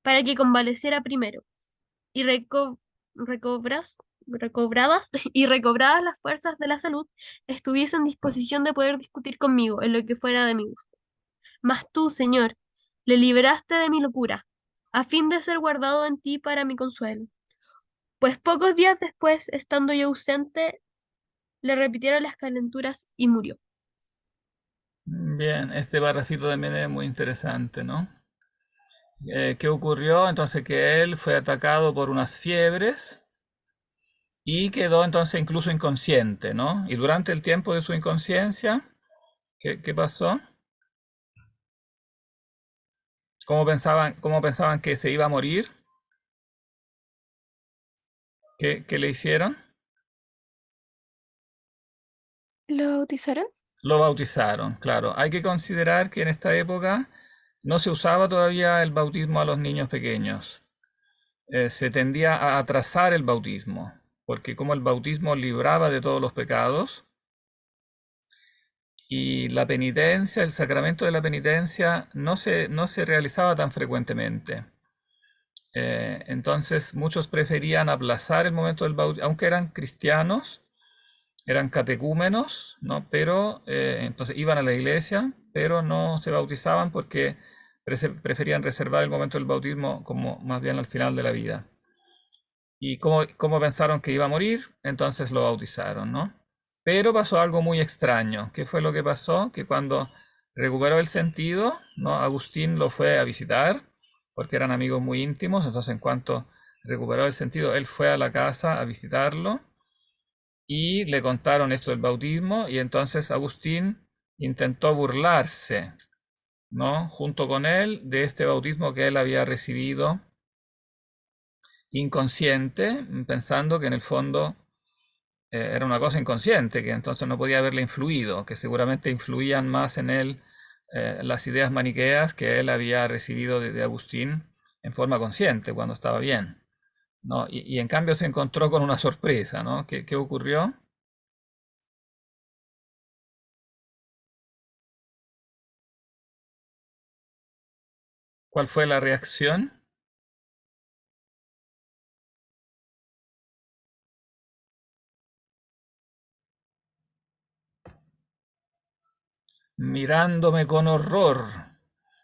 para que convaleciera primero, y recobras, recobradas y recobradas las fuerzas de la salud, estuviese en disposición de poder discutir conmigo en lo que fuera de mi gusto. Mas tú, Señor, le liberaste de mi locura, a fin de ser guardado en ti para mi consuelo. Pues pocos días después, estando yo ausente, le repitieron las calenturas y murió. Bien, este barrafito también es muy interesante, ¿no? ¿Qué ocurrió? Entonces que él fue atacado por unas fiebres y quedó entonces incluso inconsciente, ¿no? Y durante el tiempo de su inconsciencia, ¿qué pasó? ¿Cómo pensaban que se iba a morir? ¿Qué le hicieron? ¿Lo bautizaron? Lo bautizaron, claro. Hay que considerar que en esta época no se usaba todavía el bautismo a los niños pequeños. Se tendía a atrasar el bautismo, porque como el bautismo libraba de todos los pecados y la penitencia, el sacramento de la penitencia no se realizaba tan frecuentemente. Entonces muchos preferían aplazar el momento del bautismo, aunque eran cristianos, eran catecúmenos, ¿no? Pero entonces iban a la iglesia, pero no se bautizaban porque preferían reservar el momento del bautismo como más bien al final de la vida. Y como pensaron que iba a morir, entonces lo bautizaron, ¿no? Pero pasó algo muy extraño. ¿Qué fue lo que pasó? Que cuando recuperó el sentido, ¿no? Agustín lo fue a visitar, porque eran amigos muy íntimos, entonces en cuanto recuperó el sentido, él fue a la casa a visitarlo y le contaron esto del bautismo y entonces Agustín intentó burlarse, ¿no? Junto con él de este bautismo que él había recibido inconsciente, pensando que en el fondo era una cosa inconsciente, que entonces no podía haberle influido, que seguramente influían más en él las ideas maniqueas que él había recibido de Agustín en forma consciente cuando estaba bien, ¿no? Y en cambio se encontró con una sorpresa, ¿no? ¿Qué ocurrió? ¿Cuál fue la reacción? Mirándome con horror,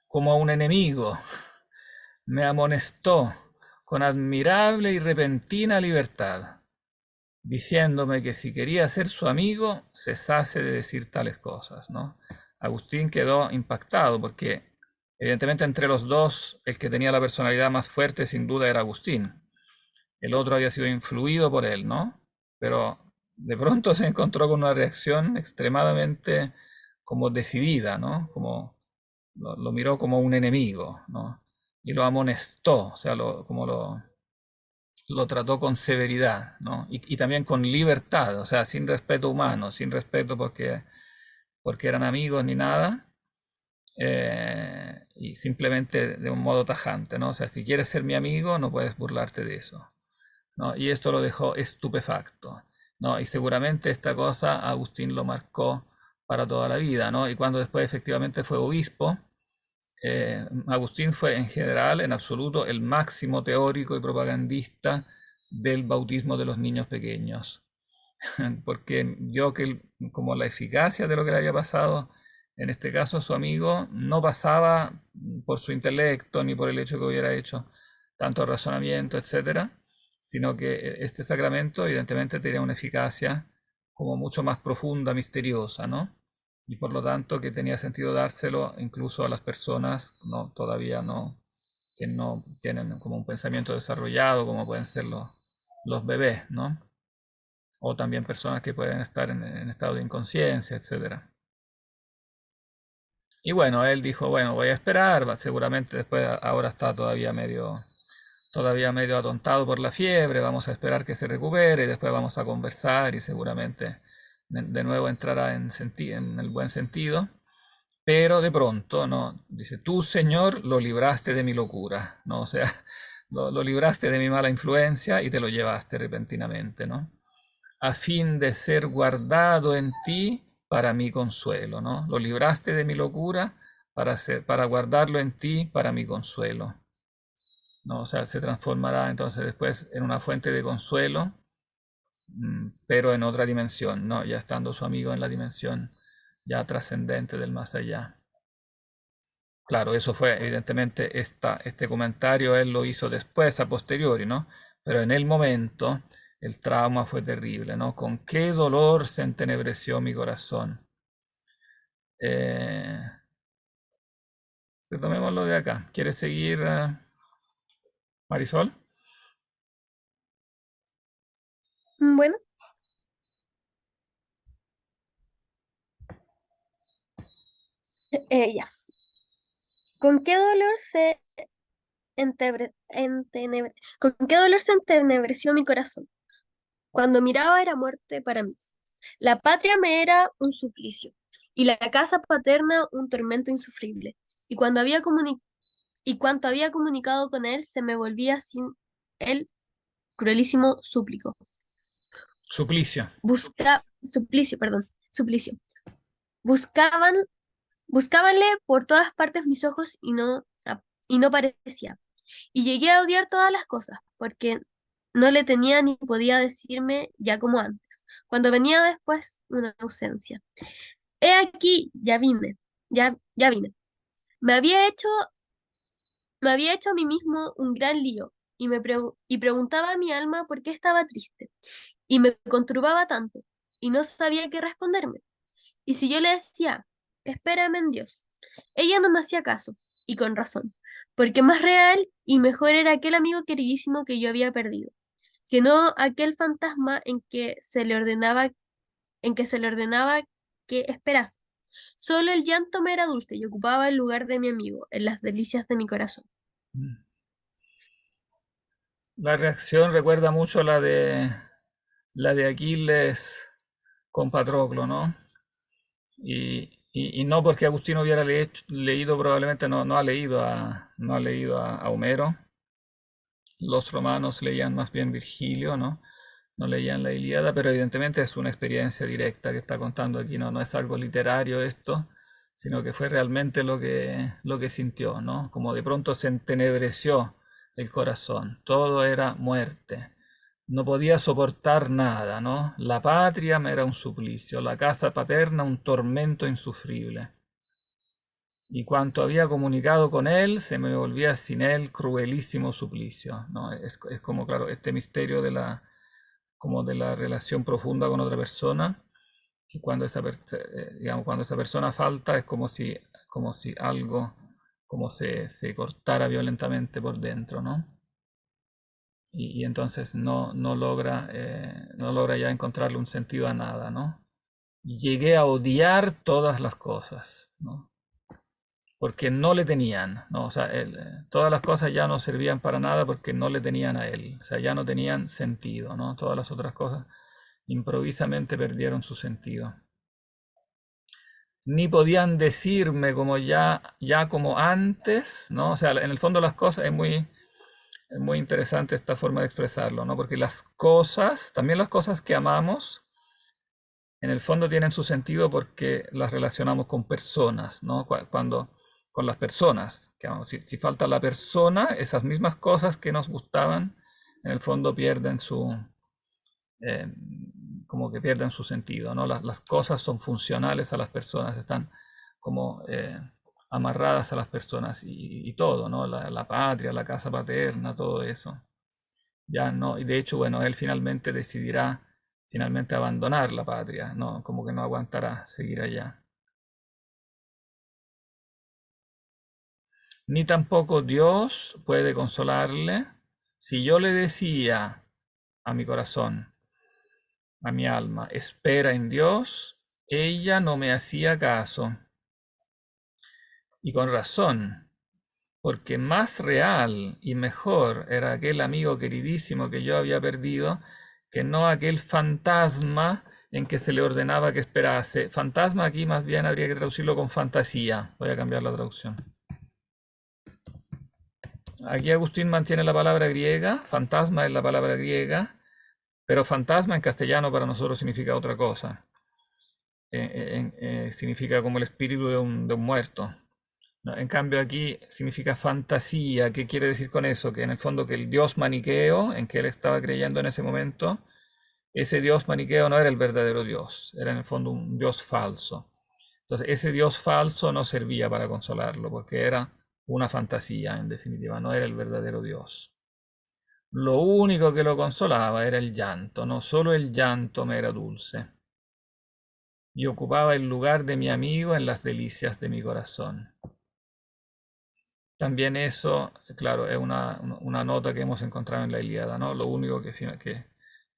como a un enemigo, me amonestó con admirable y repentina libertad, diciéndome que si quería ser su amigo, cesase de decir tales cosas, ¿no? Agustín quedó impactado porque evidentemente entre los dos el que tenía la personalidad más fuerte sin duda era Agustín. El otro había sido influido por él, ¿no? Pero de pronto se encontró con una reacción extremadamente como decidida, ¿no? Como lo miró como un enemigo, ¿no? Y lo amonestó, o sea, lo trató con severidad, ¿no? Y también con libertad, o sea, sin respeto humano, sin respeto porque eran amigos ni nada, y simplemente de un modo tajante, ¿no? O sea, si quieres ser mi amigo, no puedes burlarte de eso, ¿no? Y esto lo dejó estupefacto, ¿no? Y seguramente esta cosa Agustín lo marcó para toda la vida, ¿no? Y cuando después efectivamente fue obispo, Agustín fue en general, en absoluto, el máximo teórico y propagandista del bautismo de los niños pequeños, porque vio que como la eficacia de lo que le había pasado, en este caso a su amigo, no pasaba por su intelecto ni por el hecho que hubiera hecho tanto razonamiento, etcétera, sino que este sacramento evidentemente tenía una eficacia como mucho más profunda, misteriosa, ¿no? Y por lo tanto que tenía sentido dárselo incluso a las personas todavía no, que no tienen como un pensamiento desarrollado, como pueden ser los bebés, ¿no? O también personas que pueden estar en estado de inconsciencia, etc. Y bueno, él dijo, bueno, voy a esperar, seguramente después ahora está todavía medio atontado por la fiebre, vamos a esperar que se recupere y después vamos a conversar y seguramente de nuevo entrará en el buen sentido. Pero de pronto, ¿no? Dice, tú, Señor, lo libraste de mi locura, ¿no? O sea, lo libraste de mi mala influencia y te lo llevaste repentinamente, ¿no? A fin de ser guardado en ti para mi consuelo, ¿no? Lo libraste de mi locura para guardarlo en ti para mi consuelo, ¿no? O sea, se transformará entonces después en una fuente de consuelo, pero en otra dimensión, ¿no? Ya estando su amigo en la dimensión ya trascendente del más allá. Claro, eso fue, evidentemente, este comentario él lo hizo después, a posteriori, ¿no? Pero en el momento el trauma fue terrible, ¿no? Con qué dolor se entenebreció mi corazón. Eh, Retomémoslo de acá. ¿Quieres seguir, Marisol? Bueno, ya. ¿Con qué dolor se ¿con qué dolor se entenebreció mi corazón? Cuando miraba era muerte para mí. La patria me era un suplicio y la casa paterna un tormento insufrible. Y cuanto había comunicado con él se me volvía sin él cruelísimo súplico. Suplicio. Suplicio, perdón, suplicio. Buscaban, buscábanle por todas partes mis ojos y no parecía. Y llegué a odiar todas las cosas, porque no le tenía ni podía decirme ya como antes, cuando venía después una ausencia. He aquí, ya vine. Me había hecho, me había hecho a mí mismo un gran lío y preguntaba a mi alma por qué estaba triste y me conturbaba tanto y no sabía qué responderme. Y si yo le decía, espérame en Dios, ella no me hacía caso y con razón, porque más real y mejor era aquel amigo queridísimo que yo había perdido, que no aquel fantasma en que se le ordenaba que esperase. Solo el llanto me era dulce y ocupaba el lugar de mi amigo en las delicias de mi corazón. La reacción recuerda mucho la de Aquiles con Patroclo, ¿no? Y no porque Agustín hubiera leído, probablemente no ha leído a Homero. Los romanos leían más bien Virgilio, ¿no? No leían la Ilíada, pero evidentemente es una experiencia directa que está contando aquí, no es algo literario esto, sino que fue realmente lo que sintió, ¿no? Como de pronto se entenebreció el corazón, todo era muerte, no podía soportar nada, ¿no? La patria me era un suplicio, la casa paterna un tormento insufrible. Y cuanto había comunicado con él, se me volvía sin él cruelísimo suplicio, ¿no? Es como, claro, este misterio como de la relación profunda con otra persona, y digamos, cuando esa persona falta es como si algo como se cortara violentamente por dentro, ¿no? Y entonces no logra ya encontrarle un sentido a nada, ¿no? Llegué a odiar todas las cosas, ¿no? Porque no le tenían, ¿no? O sea, todas las cosas ya no servían para nada porque no le tenían a él, o sea, ya no tenían sentido, ¿no? Todas las otras cosas improvisamente perdieron su sentido. Ni podían decirme como ya como antes, ¿no? O sea, en el fondo las cosas es muy interesante esta forma de expresarlo, ¿no? Porque las cosas, también las cosas que amamos, en el fondo tienen su sentido porque las relacionamos con personas, ¿no? Cuando con las personas, que si falta la persona, esas mismas cosas que nos gustaban, en el fondo eh, como que pierden su sentido, ¿no? Las cosas son funcionales a las personas, están como amarradas a las personas y todo, ¿no? La patria, la casa paterna, todo eso. Ya no, y de hecho, bueno, él finalmente decidirá abandonar la patria, ¿no? Como que no aguantará seguir allá. ni tampoco Dios puede consolarle. Si yo le decía a mi corazón, a mi alma, espera en Dios, ella no me hacía caso. Y con razón, porque más real y mejor era aquel amigo queridísimo que yo había perdido que no aquel fantasma en que se le ordenaba que esperase. Fantasma aquí más bien habría que traducirlo con fantasía. Voy a cambiar la traducción. Aquí Agustín mantiene la palabra griega, fantasma es la palabra griega, pero fantasma en castellano para nosotros significa otra cosa. Significa como el espíritu de un muerto. ¿No? En cambio aquí significa fantasía. ¿Qué quiere decir con eso? Que en el fondo que el dios maniqueo en que él estaba creyendo en ese momento, ese dios maniqueo no era el verdadero dios, era en el fondo un dios falso. Entonces ese dios falso no servía para consolarlo, porque era una fantasía en definitiva, no era el verdadero dios. Lo único que lo consolaba era el llanto, no solo el llanto me era dulce, y ocupaba el lugar de mi amigo en las delicias de mi corazón. También eso, claro, es una nota que hemos encontrado en la Ilíada, ¿no? Lo único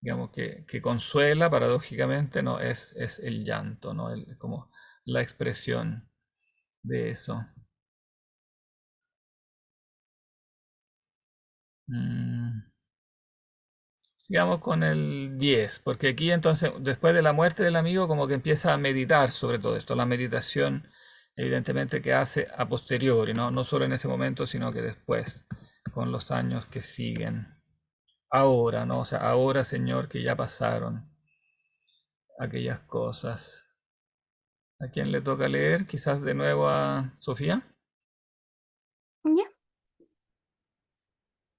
digamos, que consuela, paradójicamente, ¿no? Es el llanto, ¿no? Como la expresión de eso. Sigamos con el 10, porque aquí entonces, después de la muerte del amigo, como que empieza a meditar sobre todo esto. La meditación, evidentemente, que hace a posteriori, ¿no? No solo en ese momento, sino que después, con los años que siguen. Ahora, ¿no? O sea, ahora, Señor, que ya pasaron aquellas cosas. ¿A quién le toca leer? Quizás de nuevo a Sofía. Ya.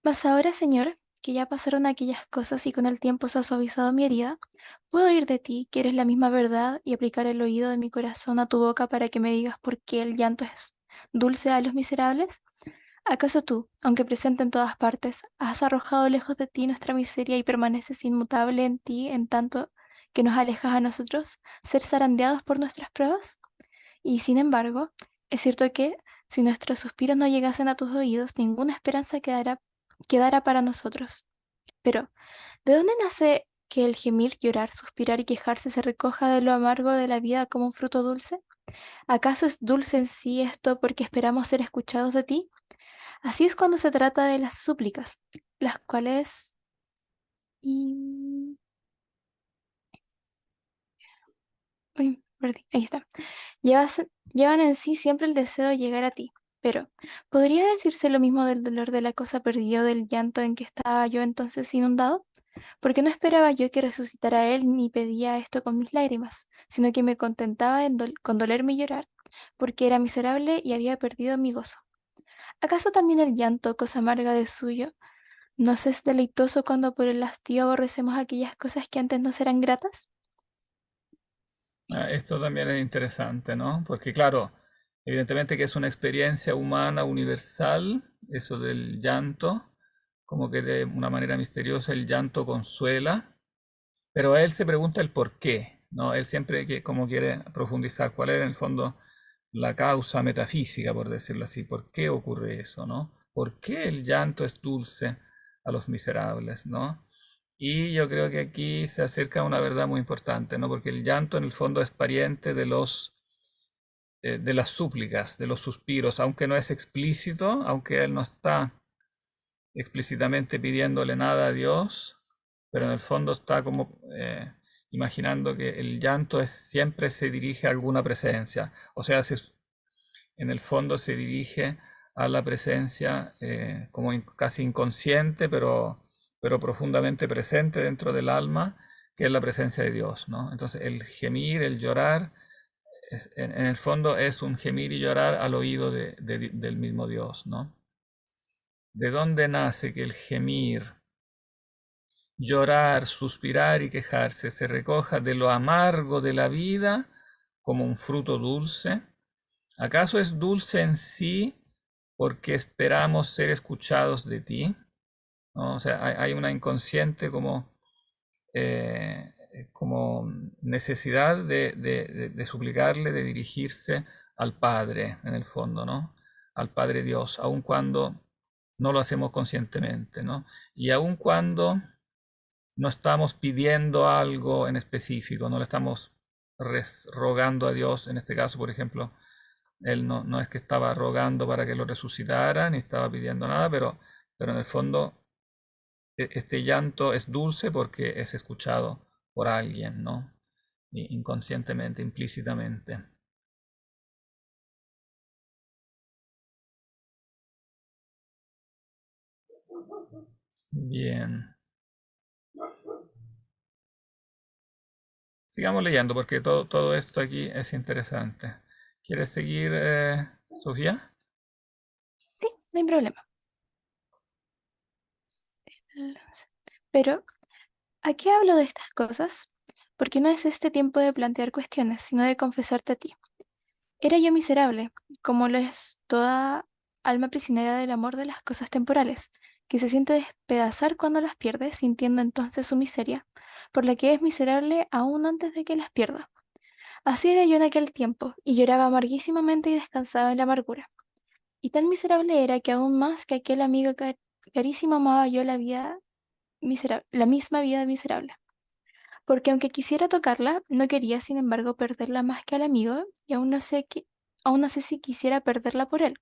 Mas ahora, Señor, que ya pasaron aquellas cosas y con el tiempo se ha suavizado mi herida, puedo oír de ti que eres la misma verdad y aplicar el oído de mi corazón a tu boca para que me digas por qué el llanto es dulce a los miserables. ¿Acaso tú, aunque presente en todas partes, has arrojado lejos de ti nuestra miseria y permaneces inmutable en ti en tanto que nos alejas a nosotros, ser zarandeados por nuestras pruebas? Y sin embargo, es cierto que si nuestros suspiros no llegasen a tus oídos, ninguna esperanza quedara para nosotros. Pero, ¿de dónde nace que el gemir, llorar, suspirar y quejarse se recoja de lo amargo de la vida como un fruto dulce? ¿Acaso es dulce en sí esto porque esperamos ser escuchados de ti? Así es cuando se trata de las súplicas, las cuales... y- Uy, perdí, ahí está. Llevan en sí siempre el deseo de llegar a ti. Pero, ¿podría decirse lo mismo del dolor de la cosa perdida o del llanto en que estaba yo entonces inundado? Porque no esperaba yo que resucitara él ni pedía esto con mis lágrimas, sino que me contentaba con dolerme y llorar, porque era miserable y había perdido mi gozo. ¿Acaso también el llanto, cosa amarga de suyo, nos es deleitoso cuando por el hastío aborrecemos aquellas cosas que antes nos eran gratas? Esto también es interesante, ¿no? Porque claro, evidentemente que es una experiencia humana universal, eso del llanto, como que de una manera misteriosa el llanto consuela, pero él se pregunta el por qué, ¿no? Él siempre como quiere profundizar cuál era en el fondo la causa metafísica, por decirlo así, por qué ocurre eso, ¿no? ¿Por qué el llanto es dulce a los miserables, ¿no? Y yo creo que aquí se acerca a una verdad muy importante, ¿no? Porque el llanto en el fondo es pariente de las súplicas, de los suspiros, aunque no es explícito, aunque él no está explícitamente pidiéndole nada a Dios, pero en el fondo está como imaginando que el llanto siempre se dirige a alguna presencia, o sea, en el fondo se dirige a la presencia como casi inconsciente, pero profundamente presente dentro del alma, que es la presencia de Dios, ¿no? Entonces el gemir, el llorar, en el fondo es un gemir y llorar al oído del mismo Dios, ¿no? ¿De dónde nace que el gemir, llorar, suspirar y quejarse se recoja de lo amargo de la vida como un fruto dulce? ¿Acaso es dulce en sí porque esperamos ser escuchados de ti? ¿No? O sea, hay una inconsciente eh, como necesidad de suplicarle, de dirigirse al Padre, en el fondo, ¿no? al Padre Dios, aun cuando no lo hacemos conscientemente, ¿no? Y aun cuando no estamos pidiendo algo en específico, no le estamos rogando a Dios, en este caso, por ejemplo, él no es que estaba rogando para que lo resucitara, ni estaba pidiendo nada, pero en el fondo este llanto es dulce porque es escuchado por alguien, ¿no? Inconscientemente, implícitamente. Bien. Sigamos leyendo porque todo esto aquí es interesante. ¿Quieres seguir, Sofía? Sí, no hay problema. Pero, ¿a qué hablo de estas cosas? Porque no es este tiempo de plantear cuestiones, sino de confesarte a ti. Era yo miserable, como lo es toda alma prisionera del amor de las cosas temporales, que se siente despedazar cuando las pierde, sintiendo entonces su miseria, por la que es miserable aún antes de que las pierda. Así era yo en aquel tiempo, y lloraba amarguísimamente y descansaba en la amargura. Y tan miserable era que aún más que aquel amigo carísimo amaba yo la vida la misma vida miserable. Porque aunque quisiera tocarla, no quería, sin embargo, perderla más que al amigo, y aún no sé si quisiera perderla por él,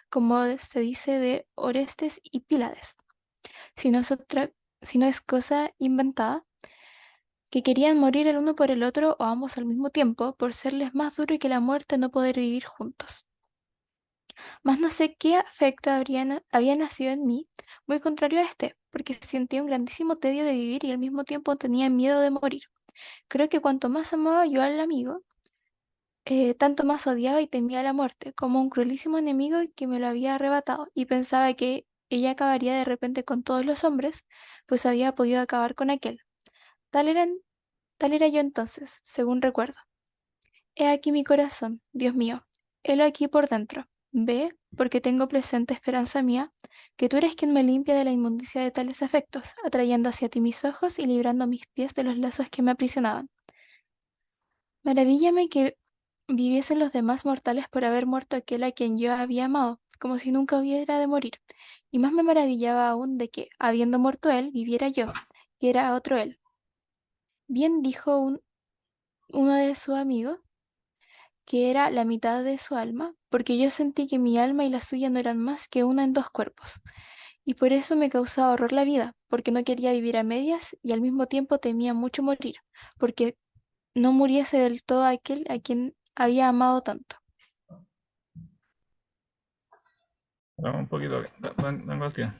como se dice de Orestes y Pílades, si no es si no es cosa inventada, que querían morir el uno por el otro o ambos al mismo tiempo, por serles más duro que la muerte no poder vivir juntos. Mas no sé qué afecto había nacido en mí, muy contrario a este, porque sentía un grandísimo tedio de vivir y al mismo tiempo tenía miedo de morir. Creo que cuanto más amaba yo al amigo, tanto más odiaba y temía la muerte, como un cruelísimo enemigo que me lo había arrebatado, y pensaba que ella acabaría de repente con todos los hombres, pues había podido acabar con aquel. Tal era, tal era yo entonces, según recuerdo. He aquí mi corazón, Dios mío, helo aquí por dentro. Ve, porque tengo presente esperanza mía, que tú eres quien me limpia de la inmundicia de tales afectos, atrayendo hacia ti mis ojos y librando mis pies de los lazos que me aprisionaban. Maravíllame que viviesen los demás mortales por haber muerto aquel a quien yo había amado, como si nunca hubiera de morir. Y más me maravillaba aún de que, habiendo muerto él, viviera yo, que era otro él. Bien dijo uno de sus amigos, que era la mitad de su alma, porque yo sentí que mi alma y la suya no eran más que una en dos cuerpos. Y por eso me causaba horror la vida, porque no quería vivir a medias y al mismo tiempo temía mucho morir, porque no muriese del todo aquel a quien había amado tanto. Vamos un poquito. Vengo al tiempo.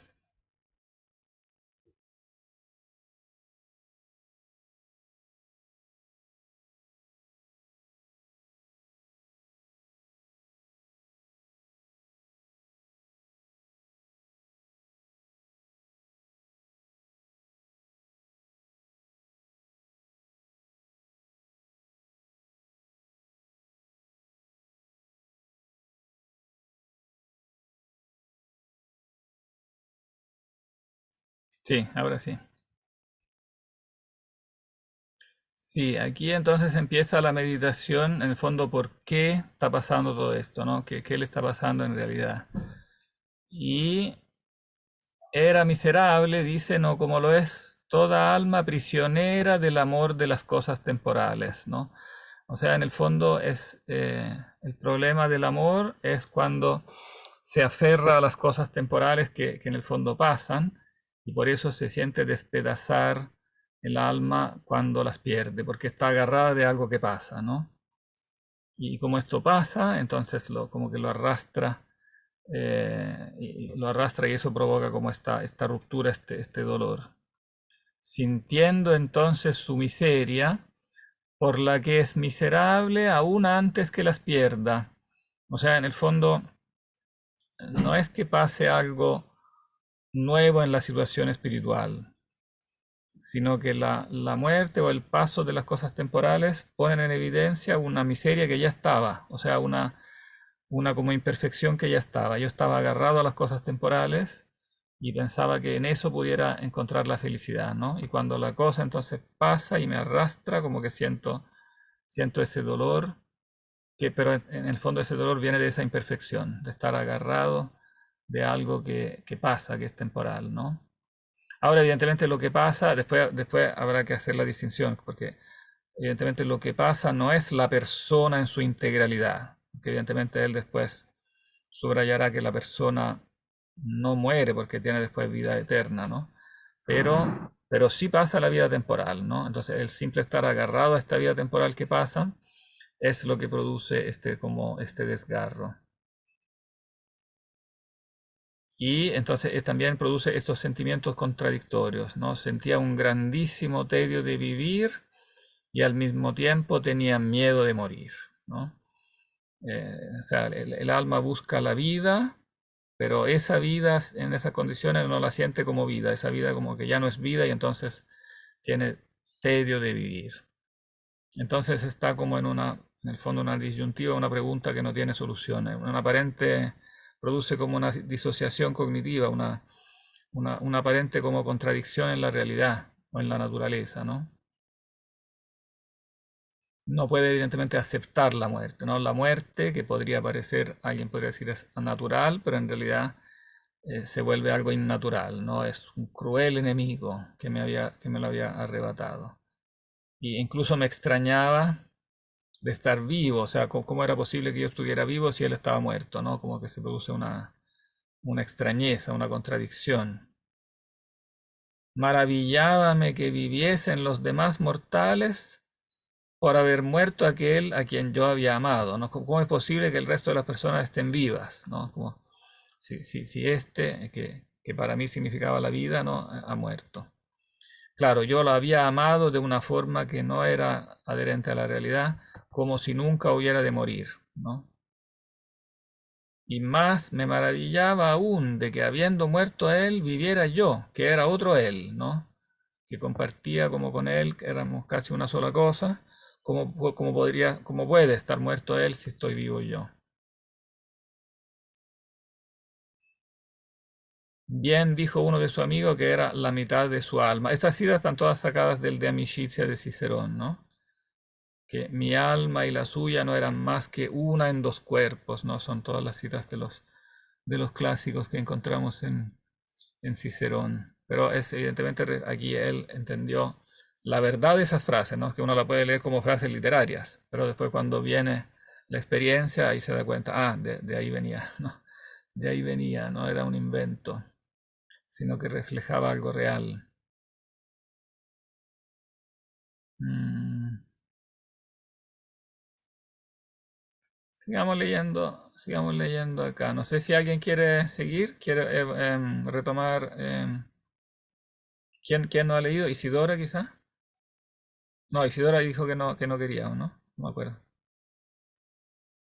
Sí, ahora sí. Sí, aquí entonces empieza la meditación, en el fondo, ¿por qué está pasando todo esto, ¿no? ¿Qué le está pasando en realidad? Y era miserable, dice, ¿no? Como lo es toda alma prisionera del amor de las cosas temporales, ¿no? O sea, en el fondo es el problema del amor es cuando se aferra a las cosas temporales que en el fondo pasan y por eso se siente despedazar el alma cuando las pierde, porque está agarrada de algo que pasa, ¿no? Y como esto pasa, entonces como que lo arrastra y eso provoca como esta ruptura, este dolor. Sintiendo entonces su miseria, por la que es miserable aún antes que las pierda. O sea, en el fondo, no es que pase algo nuevo en la situación espiritual, sino que la muerte o el paso de las cosas temporales ponen en evidencia una miseria que ya estaba, o sea, una como imperfección que ya estaba. Yo estaba agarrado a las cosas temporales y pensaba que en eso pudiera encontrar la felicidad, ¿no? Y cuando la cosa entonces pasa y me arrastra, como que siento ese dolor pero en el fondo ese dolor viene de esa imperfección, de estar agarrado de algo que pasa, que es temporal, ¿no? Ahora, evidentemente, lo que pasa, después habrá que hacer la distinción, porque evidentemente lo que pasa no es la persona en su integralidad, que evidentemente él después subrayará que la persona no muere porque tiene después vida eterna, ¿no? Pero sí pasa la vida temporal, ¿no? Entonces, el simple estar agarrado a esta vida temporal que pasa es lo que produce como este desgarro. Y entonces también produce estos sentimientos contradictorios, ¿no? Sentía un grandísimo tedio de vivir y al mismo tiempo tenía miedo de morir, ¿no? O sea, el alma busca la vida, pero esa vida en esas condiciones no la siente como vida, esa vida como que ya no es vida y entonces tiene tedio de vivir. Entonces está como en el fondo una disyuntiva, una pregunta que no tiene soluciones, una aparente, produce como una disociación cognitiva, una aparente como contradicción en la realidad o en la naturaleza, ¿no? No puede evidentemente aceptar la muerte, ¿no? La muerte, que podría parecer, alguien podría decir es natural, pero en realidad se vuelve algo innatural, ¿no? Es un cruel enemigo que me lo había arrebatado. Y incluso me extrañaba de estar vivo, o sea, cómo era posible que yo estuviera vivo si él estaba muerto, ¿no? Como que se produce una extrañeza, una contradicción. Maravillábame que viviesen los demás mortales por haber muerto aquel a quien yo había amado, ¿no? ¿Cómo es posible que el resto de las personas estén vivas, ¿no? Como si este, que para mí significaba la vida, ¿no? Ha muerto. Claro, yo lo había amado de una forma que no era adherente a la realidad, como si nunca hubiera de morir, ¿no? Y más me maravillaba aún de que habiendo muerto él, viviera yo, que era otro él, ¿no? Que compartía como con él, que éramos casi una sola cosa, cómo puede estar muerto él si estoy vivo yo. Bien dijo uno de sus amigos que era la mitad de su alma. Estas citas están todas sacadas del De Amicitia de Cicerón, ¿no? Que mi alma y la suya no eran más que una en dos cuerpos, ¿no? Son todas las citas de los clásicos que encontramos en Cicerón. Pero es evidentemente aquí él entendió la verdad de esas frases, ¿no? Que uno la puede leer como frases literarias, pero después cuando viene la experiencia ahí se da cuenta, de ahí venía, ¿no? De ahí venía, no era un invento, sino que reflejaba algo real. Mm. Sigamos leyendo acá. No sé si alguien quiere seguir, quiere retomar. ¿Quién no ha leído? ¿Isidora quizá? No, Isidora dijo que no quería, ¿o no? No me acuerdo.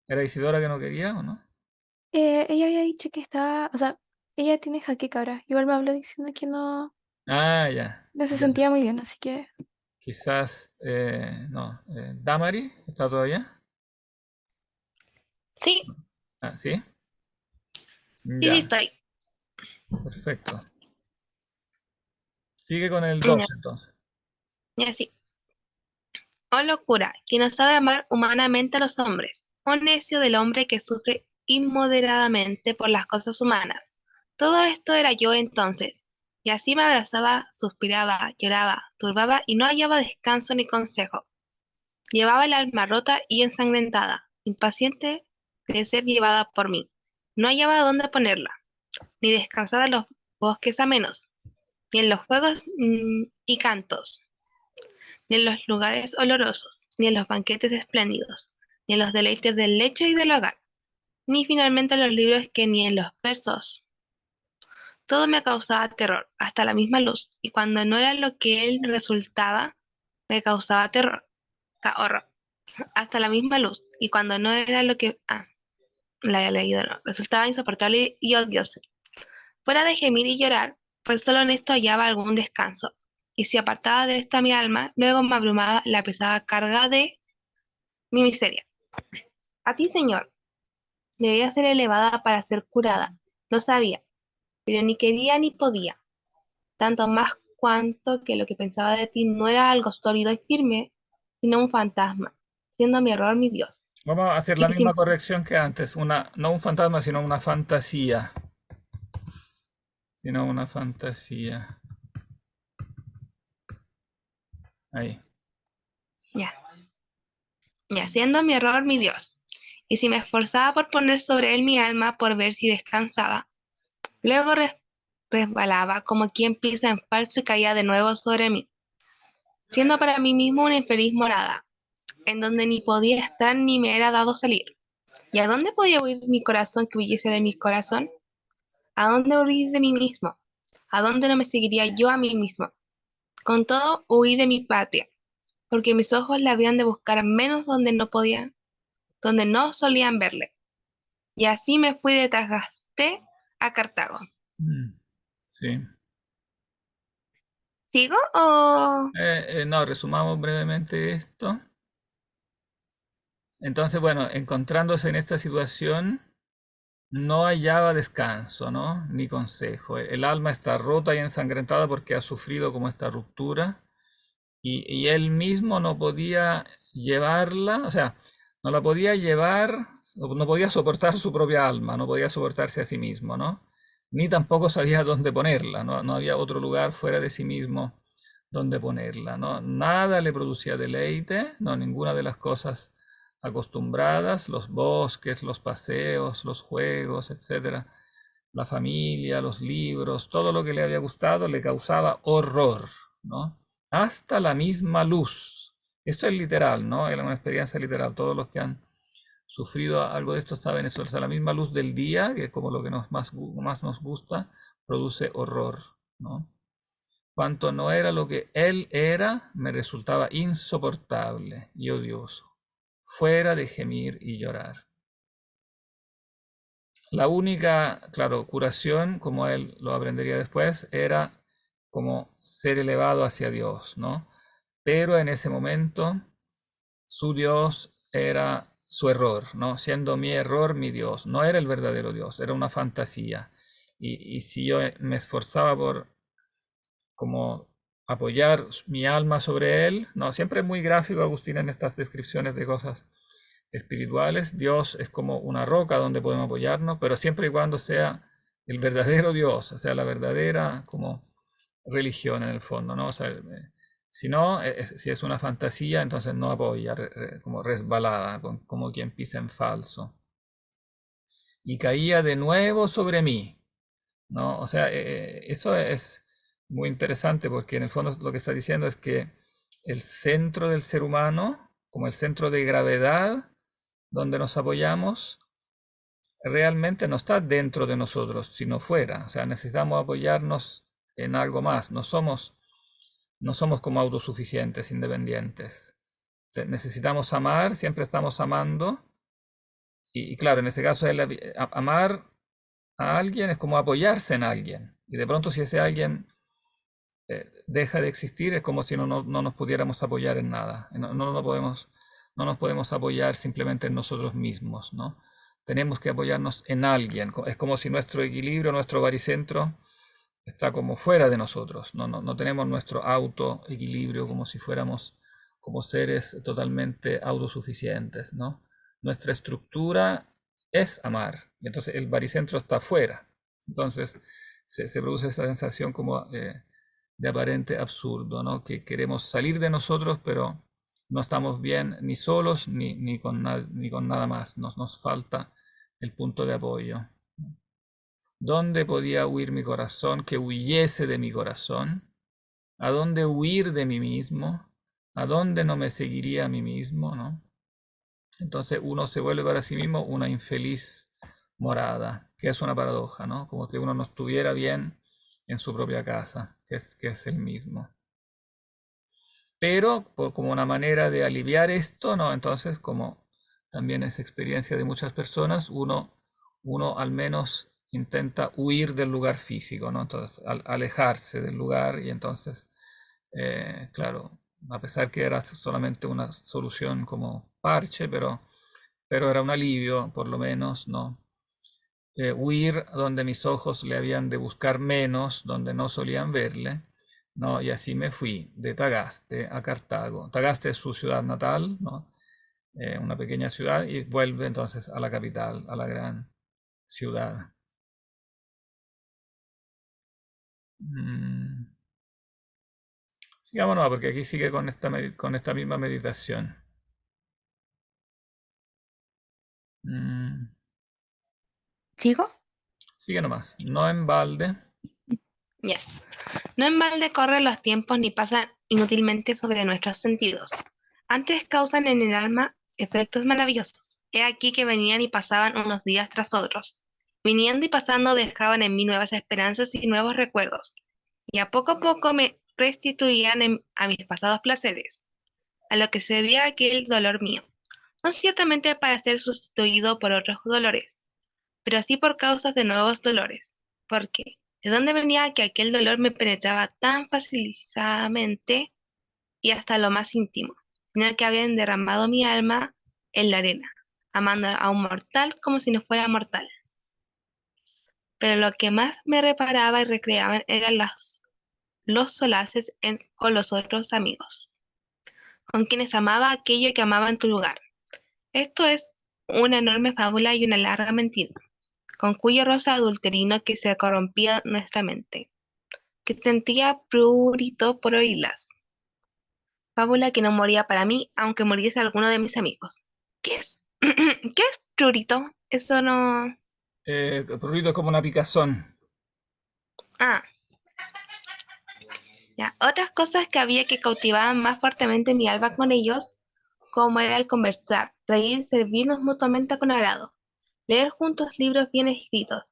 ¿Era Isidora que no quería o no? Ella había dicho que estaba, o sea, ella tiene jaqueca ahora. Igual me habló diciendo que Ah, ya, no se ya. sentía muy bien, así que Quizás, no. ¿Damari está todavía? Sí, Ah, ¿sí? sí, sí Ya, estoy. perfecto. Sigue con el Ya, 12 entonces. ya sí. Oh locura, que no sabe amar humanamente a los hombres. Oh necio del hombre que sufre inmoderadamente por las cosas humanas. Todo esto era yo entonces, y así me abrazaba, suspiraba, lloraba, turbaba y no hallaba descanso ni consejo. Llevaba el alma rota y ensangrentada, impaciente de ser llevada por mí. No hallaba dónde ponerla, ni descansaba en los bosques amenos, ni en los juegos y cantos, ni en los lugares olorosos, ni en los banquetes espléndidos, ni en los deleites del lecho y del hogar, ni finalmente en los libros que ni en los versos. Todo me causaba terror, hasta la misma luz, y cuando no era lo que él resultaba, me causaba terror, horror, hasta la misma luz, y cuando no era lo que, la había leído, no, resultaba insoportable y odioso. Fuera de gemir y llorar, pues solo en esto hallaba algún descanso, y si apartaba de esta mi alma, luego me abrumaba la pesada carga de mi miseria. A ti, Señor, debía ser elevada para ser curada, lo sabía, pero ni quería ni podía, tanto más cuanto que lo que pensaba de ti no era algo sólido y firme, sino un fantasma, siendo mi error mi Dios, Vamos a hacer la Y misma sin, corrección que antes. No un fantasma, sino una fantasía. Sino una fantasía. Ahí. ya, ya, siendo mi error mi Dios. Y si me esforzaba por poner sobre él mi alma por ver si descansaba, luego resbalaba como quien pisa en falso y caía de nuevo sobre mí, siendo para mí mismo una infeliz morada, en donde ni podía estar ni me era dado salir. ¿Y a dónde podía huir mi corazón que huyese de mi corazón? ¿A dónde huir de mí mismo? ¿A dónde no me seguiría yo a mí mismo? Con todo, huí de mi patria, porque mis ojos la habían de buscar menos donde no podía, donde no solían verle. Y así me fui de Tagaste a Cartago. Mm, sí. ¿Sigo o...? No, resumamos brevemente esto. Entonces, bueno, encontrándose en esta situación, no hallaba descanso, ¿no? Ni consejo. El alma está rota y ensangrentada porque ha sufrido como esta ruptura y él mismo no podía llevarla, o sea, no la podía llevar, no podía soportar su propia alma, no podía soportarse a sí mismo, ¿no? Ni tampoco sabía dónde ponerla, ¿no? No había otro lugar fuera de sí mismo donde ponerla, ¿no? Nada le producía deleite, no, ninguna de las cosas acostumbradas, los bosques, los paseos, los juegos, etcétera, la familia, los libros, todo lo que le había gustado le causaba horror, ¿no? Hasta la misma luz. Esto es literal, ¿no? Es una experiencia literal. Todos los que han sufrido algo de esto saben eso. O sea, la misma luz del día, que es como lo que más nos gusta, produce horror, ¿no? Cuanto no era lo que él era, me resultaba insoportable y odioso, fuera de gemir y llorar. La única, claro, curación, como él lo aprendería después, era como ser elevado hacia Dios, ¿no? Pero en ese momento su Dios era su error, ¿no? Siendo mi error mi Dios, no era el verdadero Dios, era una fantasía. Y si yo me esforzaba por como apoyar mi alma sobre él, no, siempre es muy gráfico Agustín en estas descripciones de cosas espirituales. Dios es como una roca donde podemos apoyarnos, pero siempre y cuando sea el verdadero Dios, o sea, la verdadera como religión en el fondo, ¿no? O sea, si no, si es una fantasía, entonces no apoya, como resbalada, como quien pisa en falso. Y caía de nuevo sobre mí, ¿no? O sea, eso es muy interesante porque en el fondo lo que está diciendo es que el centro del ser humano, como el centro de gravedad donde nos apoyamos, realmente no está dentro de nosotros, sino fuera. O sea, necesitamos apoyarnos en algo más. No somos como autosuficientes, independientes. Necesitamos amar, siempre estamos amando. Y claro, en este caso, amar a alguien es como apoyarse en alguien. Y de pronto si ese alguien deja de existir, es como si no nos pudiéramos apoyar en nada. No nos podemos apoyar simplemente en nosotros mismos, ¿no? Tenemos que apoyarnos en alguien. Es como si nuestro equilibrio, nuestro baricentro, está como fuera de nosotros. No tenemos nuestro autoequilibrio como si fuéramos como seres totalmente autosuficientes, ¿no? Nuestra estructura es amar, y entonces el baricentro está afuera. Entonces se produce esa sensación como de aparente absurdo, ¿no? Que queremos salir de nosotros, pero no estamos bien ni solos ni con nada más. Nos falta el punto de apoyo. ¿Dónde podía huir mi corazón? Que huyese de mi corazón. ¿A dónde huir de mí mismo? ¿A dónde no me seguiría a mí mismo? ¿No? Entonces uno se vuelve para sí mismo una infeliz morada, que es una paradoja, ¿no? Como que uno no estuviera bien en su propia casa, que es el mismo. Pero como una manera de aliviar esto, ¿no? Entonces, como también es experiencia de muchas personas, uno al menos intenta huir del lugar físico, ¿no? Entonces, alejarse del lugar y entonces, claro, a pesar que era solamente una solución como parche, pero era un alivio, por lo menos, ¿no? Huir donde mis ojos le habían de buscar menos, donde no solían verle, ¿no? Y así me fui de Tagaste a Cartago. Tagaste es su ciudad natal, ¿no? una pequeña ciudad, y vuelve entonces a la capital, a la gran ciudad. Mm. Sigámonos, porque aquí sigue con esta misma meditación. Mm. ¿Sigo? Sigue nomás. No en balde. Ya. No en balde corren los tiempos ni pasan inútilmente sobre nuestros sentidos. Antes causan en el alma efectos maravillosos. He aquí que venían y pasaban unos días tras otros. Viniendo y pasando dejaban en mí nuevas esperanzas y nuevos recuerdos. Y a poco me restituían a mis pasados placeres, a lo que se debía aquel dolor mío. No ciertamente para ser sustituido por otros dolores, pero sí por causas de nuevos dolores. Porque, ¿de dónde venía que aquel dolor me penetraba tan facilísimamente y hasta lo más íntimo? Sino que habían derramado mi alma en la arena, amando a un mortal como si no fuera mortal. Pero lo que más me reparaba y recreaban eran los solaces con los otros amigos, con quienes amaba aquello que amaba en tu lugar. Esto es una enorme fábula y una larga mentira, con cuyo rosa adulterino que se corrompía nuestra mente, que sentía prurito por oírlas. Fábula que no moría para mí, aunque muriese alguno de mis amigos. ¿Qué es? ¿Qué es prurito? Eso no... Ruido es como una picazón. Ah, ya. Otras cosas que había que cautivaban más fuertemente mi alma con ellos, como era el conversar, reír y servirnos mutuamente con agrado, leer juntos libros bien escritos,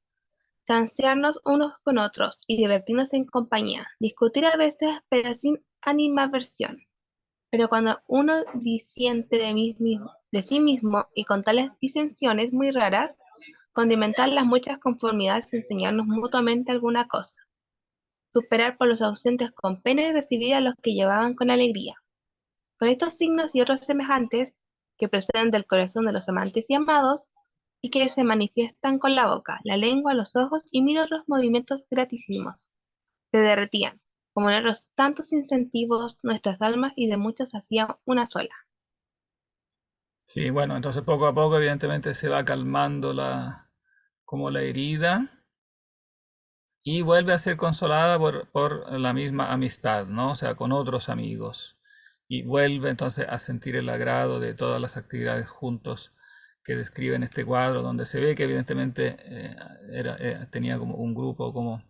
cansearnos unos con otros y divertirnos en compañía, discutir a veces, pero sin animadversión. Pero cuando uno disiente de sí mismo y con tales disensiones muy raras, condimentar las muchas conformidades y enseñarnos mutuamente alguna cosa, superar por los ausentes con pena y recibir a los que llevaban con alegría. Con estos signos y otros semejantes, que proceden del corazón de los amantes y amados, y que se manifiestan con la boca, la lengua, los ojos y mil otros movimientos gratísimos, se derretían, como en otros tantos incentivos, nuestras almas y de muchos hacían una sola. Sí, bueno, entonces poco a poco evidentemente se va calmando como la herida y vuelve a ser consolada por la misma amistad, ¿no? O sea, con otros amigos. Y vuelve entonces a sentir el agrado de todas las actividades juntos que describen este cuadro, donde se ve que evidentemente tenía como un grupo como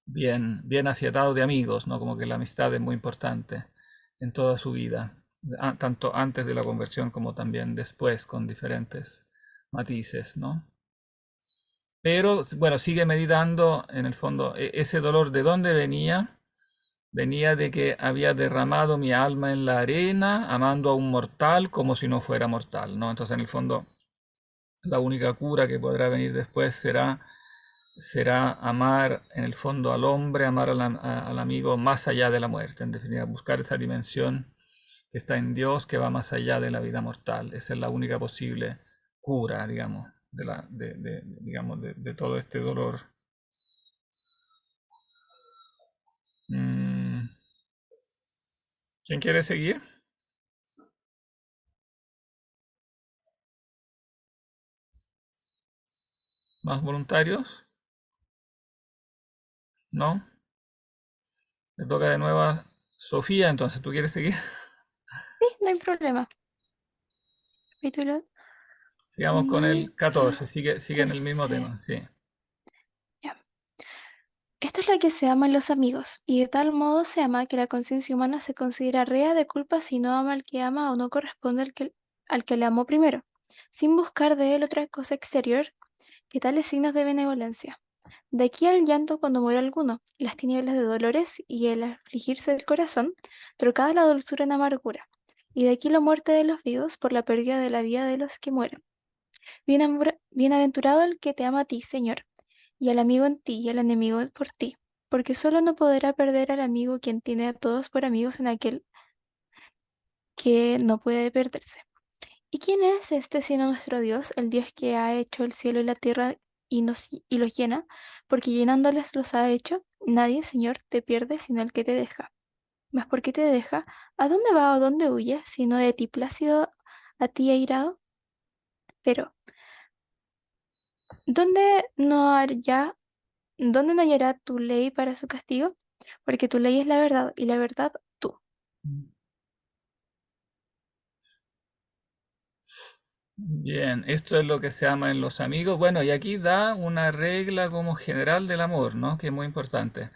bien afiatado de amigos, ¿no? Como que la amistad es muy importante en toda su vida, tanto antes de la conversión como también después, con diferentes matices, ¿no? Pero bueno, sigue meditando en el fondo ese dolor de dónde venía. Venía de que había derramado mi alma en la arena, amando a un mortal como si no fuera mortal, ¿no? Entonces, en el fondo, la única cura que podrá venir después será amar en el fondo al hombre, amar al amigo más allá de la muerte, en definitiva, buscar esa dimensión que está en Dios, que va más allá de la vida mortal. Esa es la única posible cura, digamos, de todo este dolor. Mm. ¿Quién quiere seguir? ¿Más voluntarios? ¿No? Le toca de nuevo a Sofía, entonces, ¿tú quieres seguir? Sí, no hay problema. Capítulo Sigamos con el 14, sigue en el mismo 14. tema, sí. Ya. Esto es lo que se aman los amigos, y de tal modo se ama que la conciencia humana se considera rea de culpa si no ama al que ama o no corresponde al que le amó primero, sin buscar de él otra cosa exterior que tales signos de benevolencia. De aquí al llanto cuando muere alguno, las tinieblas de dolores y el afligirse del corazón, trocada la dulzura en amargura. Y de aquí la muerte de los vivos por la pérdida de la vida de los que mueren. Bienaventurado el que te ama a ti, Señor, y al amigo en ti y al enemigo por ti, porque solo no podrá perder al amigo quien tiene a todos por amigos en aquel que no puede perderse. ¿Y quién es este sino nuestro Dios, el Dios que ha hecho el cielo y la tierra y los llena? Porque llenándoles los ha hecho, nadie, Señor, te pierde sino el que te deja. Mas ¿por qué te deja? ¿A dónde va o dónde huye, sino de ti plácido a ti airado? Pero, ¿dónde no hará, dónde no hallará tu ley para su castigo? Porque tu ley es la verdad y la verdad tú. Bien, esto es lo que se ama en los amigos. Bueno, y aquí da una regla como general del amor, ¿no? Que es muy importante.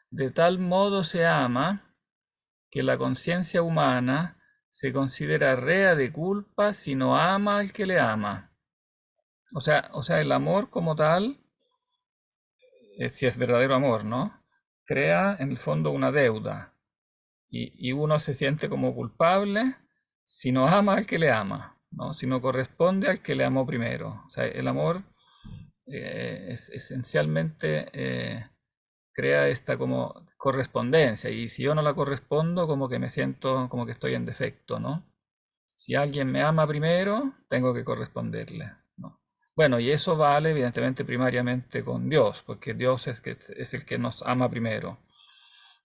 De tal modo se ama que la conciencia humana se considera rea de culpa si no ama al que le ama. O sea, el amor como tal, si es verdadero amor, ¿no? Crea en el fondo una deuda y uno se siente como culpable si no ama al que le ama, ¿no? Si no corresponde al que le amó primero. O sea, el amor es esencialmente crea esta como correspondencia y si yo no la correspondo como que me siento como que estoy en defecto, ¿no? Si alguien me ama primero, tengo que corresponderle, ¿no? Bueno, y eso vale evidentemente primariamente con Dios, porque Dios es el que nos ama primero,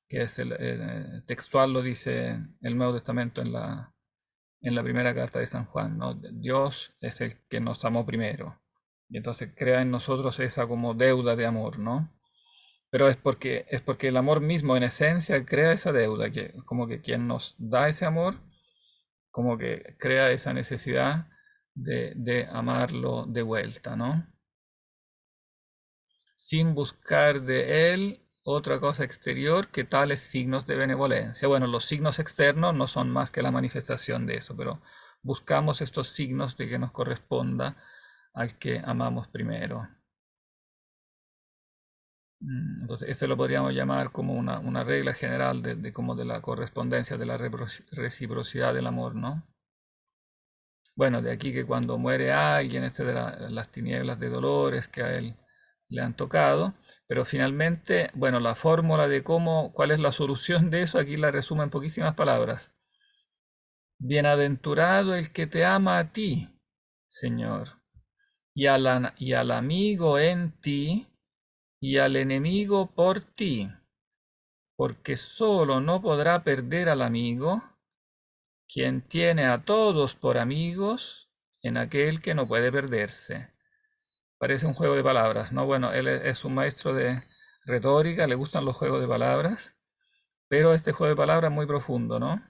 que es el textual lo dice el Nuevo Testamento en la primera carta de San Juan, ¿no? Dios es el que nos amó primero. Y entonces crea en nosotros esa como deuda de amor, ¿no? Pero es porque el amor mismo en esencia crea esa deuda, que como que quien nos da ese amor, como que crea esa necesidad de amarlo de vuelta, ¿no? Sin buscar de él otra cosa exterior que tales signos de benevolencia. Bueno, los signos externos no son más que la manifestación de eso, pero buscamos estos signos de que nos corresponda al que amamos primero. Entonces, este lo podríamos llamar como una regla general como de la correspondencia, de la reciprocidad del amor, ¿no? Bueno, de aquí que cuando muere alguien, las tinieblas de dolores que a él le han tocado, pero finalmente, bueno, la fórmula de cuál es la solución de eso, aquí la resumo en poquísimas palabras. Bienaventurado el que te ama a ti, Señor, y al amigo en ti, y al enemigo por ti, porque solo no podrá perder al amigo quien tiene a todos por amigos en aquel que no puede perderse. Parece un juego de palabras, ¿no? Bueno, él es un maestro de retórica, le gustan los juegos de palabras, pero este juego de palabras es muy profundo, ¿no?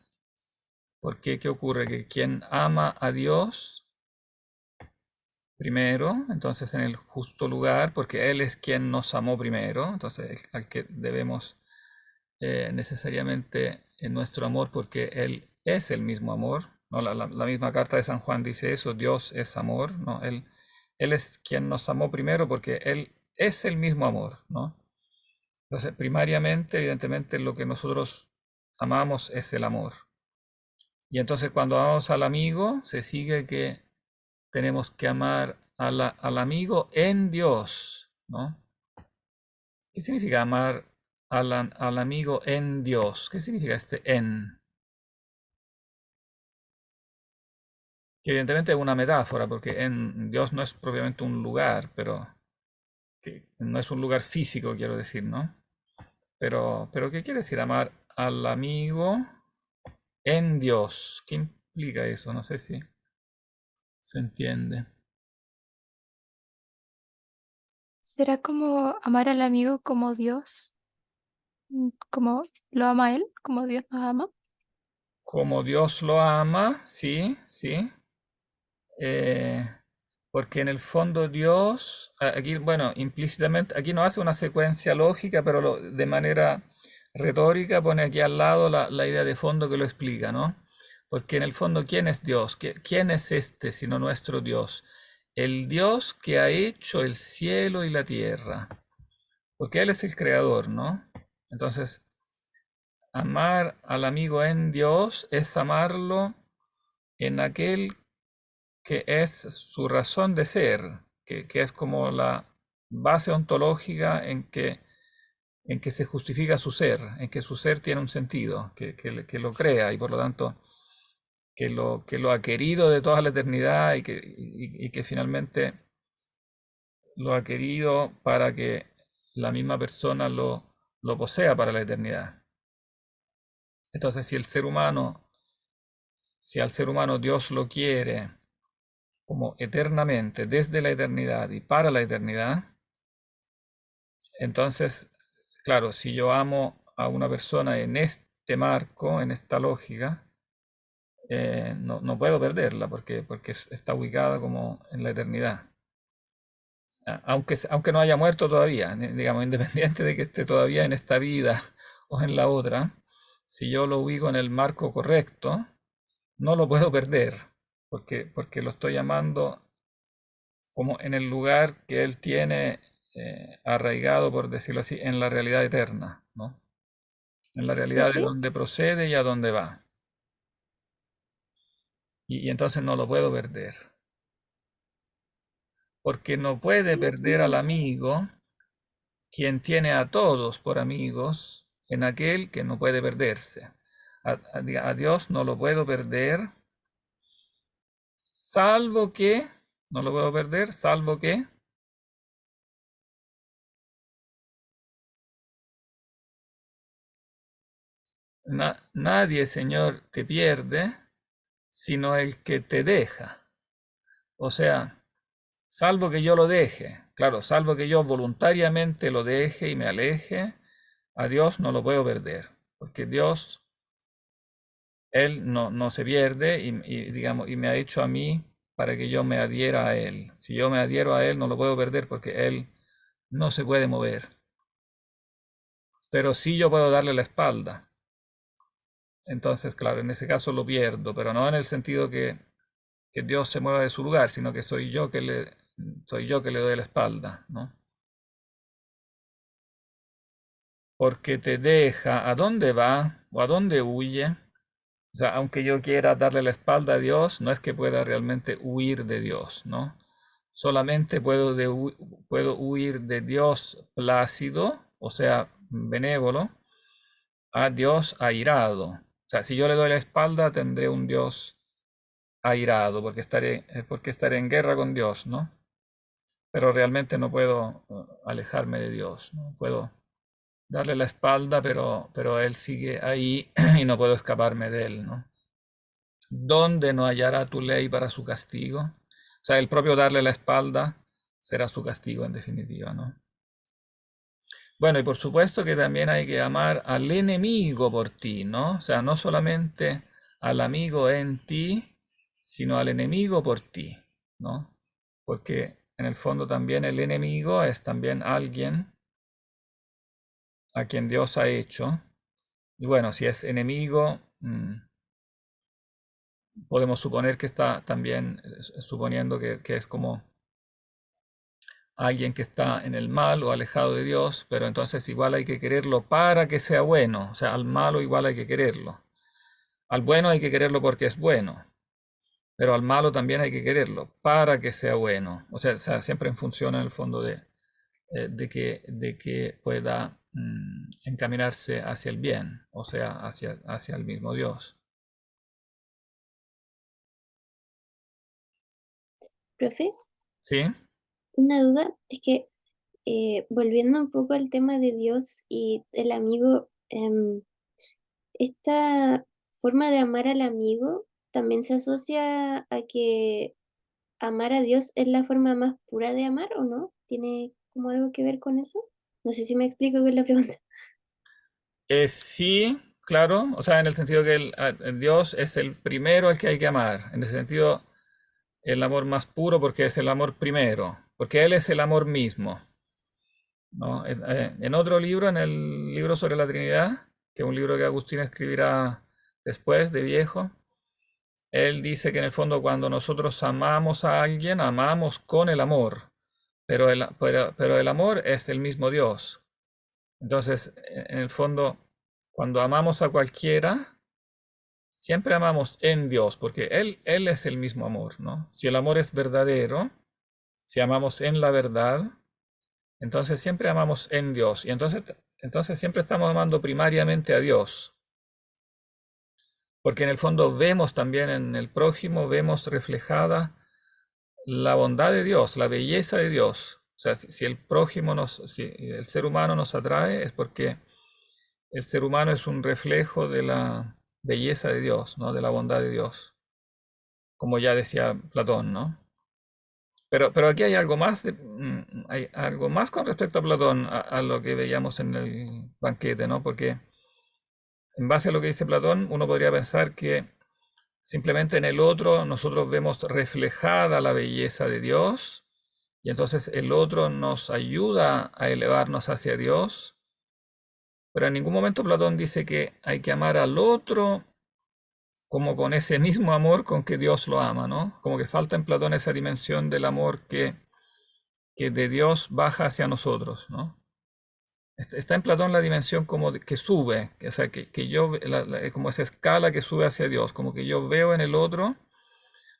Porque ¿qué ocurre? Que quien ama a Dios primero, entonces en el justo lugar, porque Él es quien nos amó primero, entonces al que debemos necesariamente en nuestro amor, porque Él es el mismo amor, ¿no? La misma carta de San Juan dice eso, Dios es amor, ¿no? Él es quien nos amó primero porque Él es el mismo amor, ¿no? Entonces, primariamente, evidentemente, lo que nosotros amamos es el amor. Y entonces cuando amamos al amigo, se sigue que tenemos que amar al amigo en Dios, ¿no? ¿Qué significa amar al amigo en Dios? ¿Qué significa este en? Que evidentemente es una metáfora, porque en Dios no es propiamente un lugar, pero que no es un lugar físico, quiero decir, ¿no? Pero ¿qué quiere decir amar al amigo en Dios? ¿Qué implica eso? No sé si se entiende. ¿Será como amar al amigo como Dios, como lo ama Él, como Dios nos ama? Como Dios lo ama, sí, sí. eh, Porque en el fondo Dios, aquí, bueno, implícitamente, aquí no hace una secuencia lógica, pero de manera retórica pone aquí al lado la idea de fondo que lo explica, ¿no? Porque en el fondo, ¿quién es Dios? ¿Quién es este sino nuestro Dios? El Dios que ha hecho el cielo y la tierra, porque Él es el creador, ¿no? Entonces, amar al amigo en Dios es amarlo en aquel que es su razón de ser, que es como la base ontológica en que se justifica su ser, en que su ser tiene un sentido, que lo crea y por lo tanto que lo ha querido de toda la eternidad y que finalmente lo ha querido para que la misma persona lo posea para la eternidad. Entonces, si el ser humano si al ser humano Dios lo quiere como eternamente, desde la eternidad y para la eternidad, entonces, claro, si yo amo a una persona en este marco, en esta lógica, no puedo perderla porque está ubicada como en la eternidad. Aunque no haya muerto todavía, digamos, independiente de que esté todavía en esta vida o en la otra, si yo lo ubico en el marco correcto, no lo puedo perder, porque lo estoy llamando como en el lugar que él tiene arraigado, por decirlo así, en la realidad eterna, ¿no? En la realidad de Profe, donde procede y a dónde va. Y entonces no lo puedo perder, porque no puede perder al amigo quien tiene a todos por amigos en aquel que no puede perderse. A Dios no lo puedo perder, salvo que, no lo puedo perder, salvo que nadie, Señor, te pierde, sino el que te deja. O sea, salvo que yo lo deje, claro, salvo que yo voluntariamente lo deje y me aleje, a Dios no lo puedo perder, porque Dios, Él no se pierde digamos, y me ha hecho a mí para que yo me adhiera a Él. Si yo me adhiero a Él, no lo puedo perder porque Él no se puede mover. Pero sí yo puedo darle la espalda. Entonces, claro, en ese caso lo pierdo, pero no en el sentido que Dios se mueva de su lugar, sino que soy yo que le doy la espalda, ¿no? Porque te deja, ¿a dónde va o a dónde huye? O sea, aunque yo quiera darle la espalda a Dios, no es que pueda realmente huir de Dios, ¿no? Solamente puedo huir de Dios plácido, o sea, benévolo, a Dios airado. O sea, si yo le doy la espalda, tendré un Dios airado, porque estaré en guerra con Dios, ¿no? Pero realmente no puedo alejarme de Dios, no puedo darle la espalda, pero Él sigue ahí y no puedo escaparme de Él, ¿no? ¿Dónde no hallará tu ley para su castigo? O sea, el propio darle la espalda será su castigo en definitiva, ¿no? Bueno, y por supuesto que también hay que amar al enemigo por ti, ¿no? O sea, no solamente al amigo en ti, sino al enemigo por ti, ¿no? Porque en el fondo también el enemigo es también alguien a quien Dios ha hecho. Y bueno, si es enemigo, podemos suponer que está también suponiendo que es como alguien que está en el mal o alejado de Dios, pero entonces igual hay que quererlo para que sea bueno. O sea, al malo igual hay que quererlo. Al bueno hay que quererlo porque es bueno, pero al malo también hay que quererlo para que sea bueno. O sea siempre en función en el fondo de que pueda encaminarse hacia el bien, o sea, hacia el mismo Dios. profe, ¿Sí? una duda es que volviendo un poco al tema de Dios y el amigo, esta forma de amar al amigo también se asocia a que amar a Dios es la forma más pura de amar, ¿o no? ¿Tiene como algo que ver con eso? No sé si me explico con la pregunta. Sí, claro, o sea, en el sentido que el Dios es el primero al que hay que amar, en el sentido el amor más puro porque es el amor primero, porque Él es el amor mismo, ¿no? En otro libro, en el libro sobre la Trinidad, que es un libro que Agustín escribirá después de viejo, él dice que en el fondo cuando nosotros amamos a alguien, amamos con el amor, pero el amor es el mismo Dios. Entonces, en el fondo, cuando amamos a cualquiera, siempre amamos en Dios, porque Él es el mismo amor, ¿no? Si el amor es verdadero, si amamos en la verdad, entonces siempre amamos en Dios. Y entonces siempre estamos amando primariamente a Dios. Porque en el fondo vemos también en el prójimo, vemos reflejada la bondad de Dios, la belleza de Dios. O sea, si el prójimo si el ser humano nos atrae, es porque el ser humano es un reflejo de la belleza de Dios, ¿no? De la bondad de Dios. como ya decía Platón, ¿no? Pero aquí hay algo más, hay algo más con respecto a Platón, a lo que veíamos en el banquete, ¿no? Porque en base a lo que dice Platón, uno podría pensar que simplemente en el otro nosotros vemos reflejada la belleza de Dios y entonces el otro nos ayuda a elevarnos hacia Dios, pero en ningún momento Platón dice que hay que amar al otro como con ese mismo amor con que Dios lo ama, ¿no? Como que falta en Platón esa dimensión del amor que de Dios baja hacia nosotros, ¿no? Está en Platón la dimensión como que sube, o sea, que yo, como esa escala que sube hacia Dios, como que yo veo en el otro,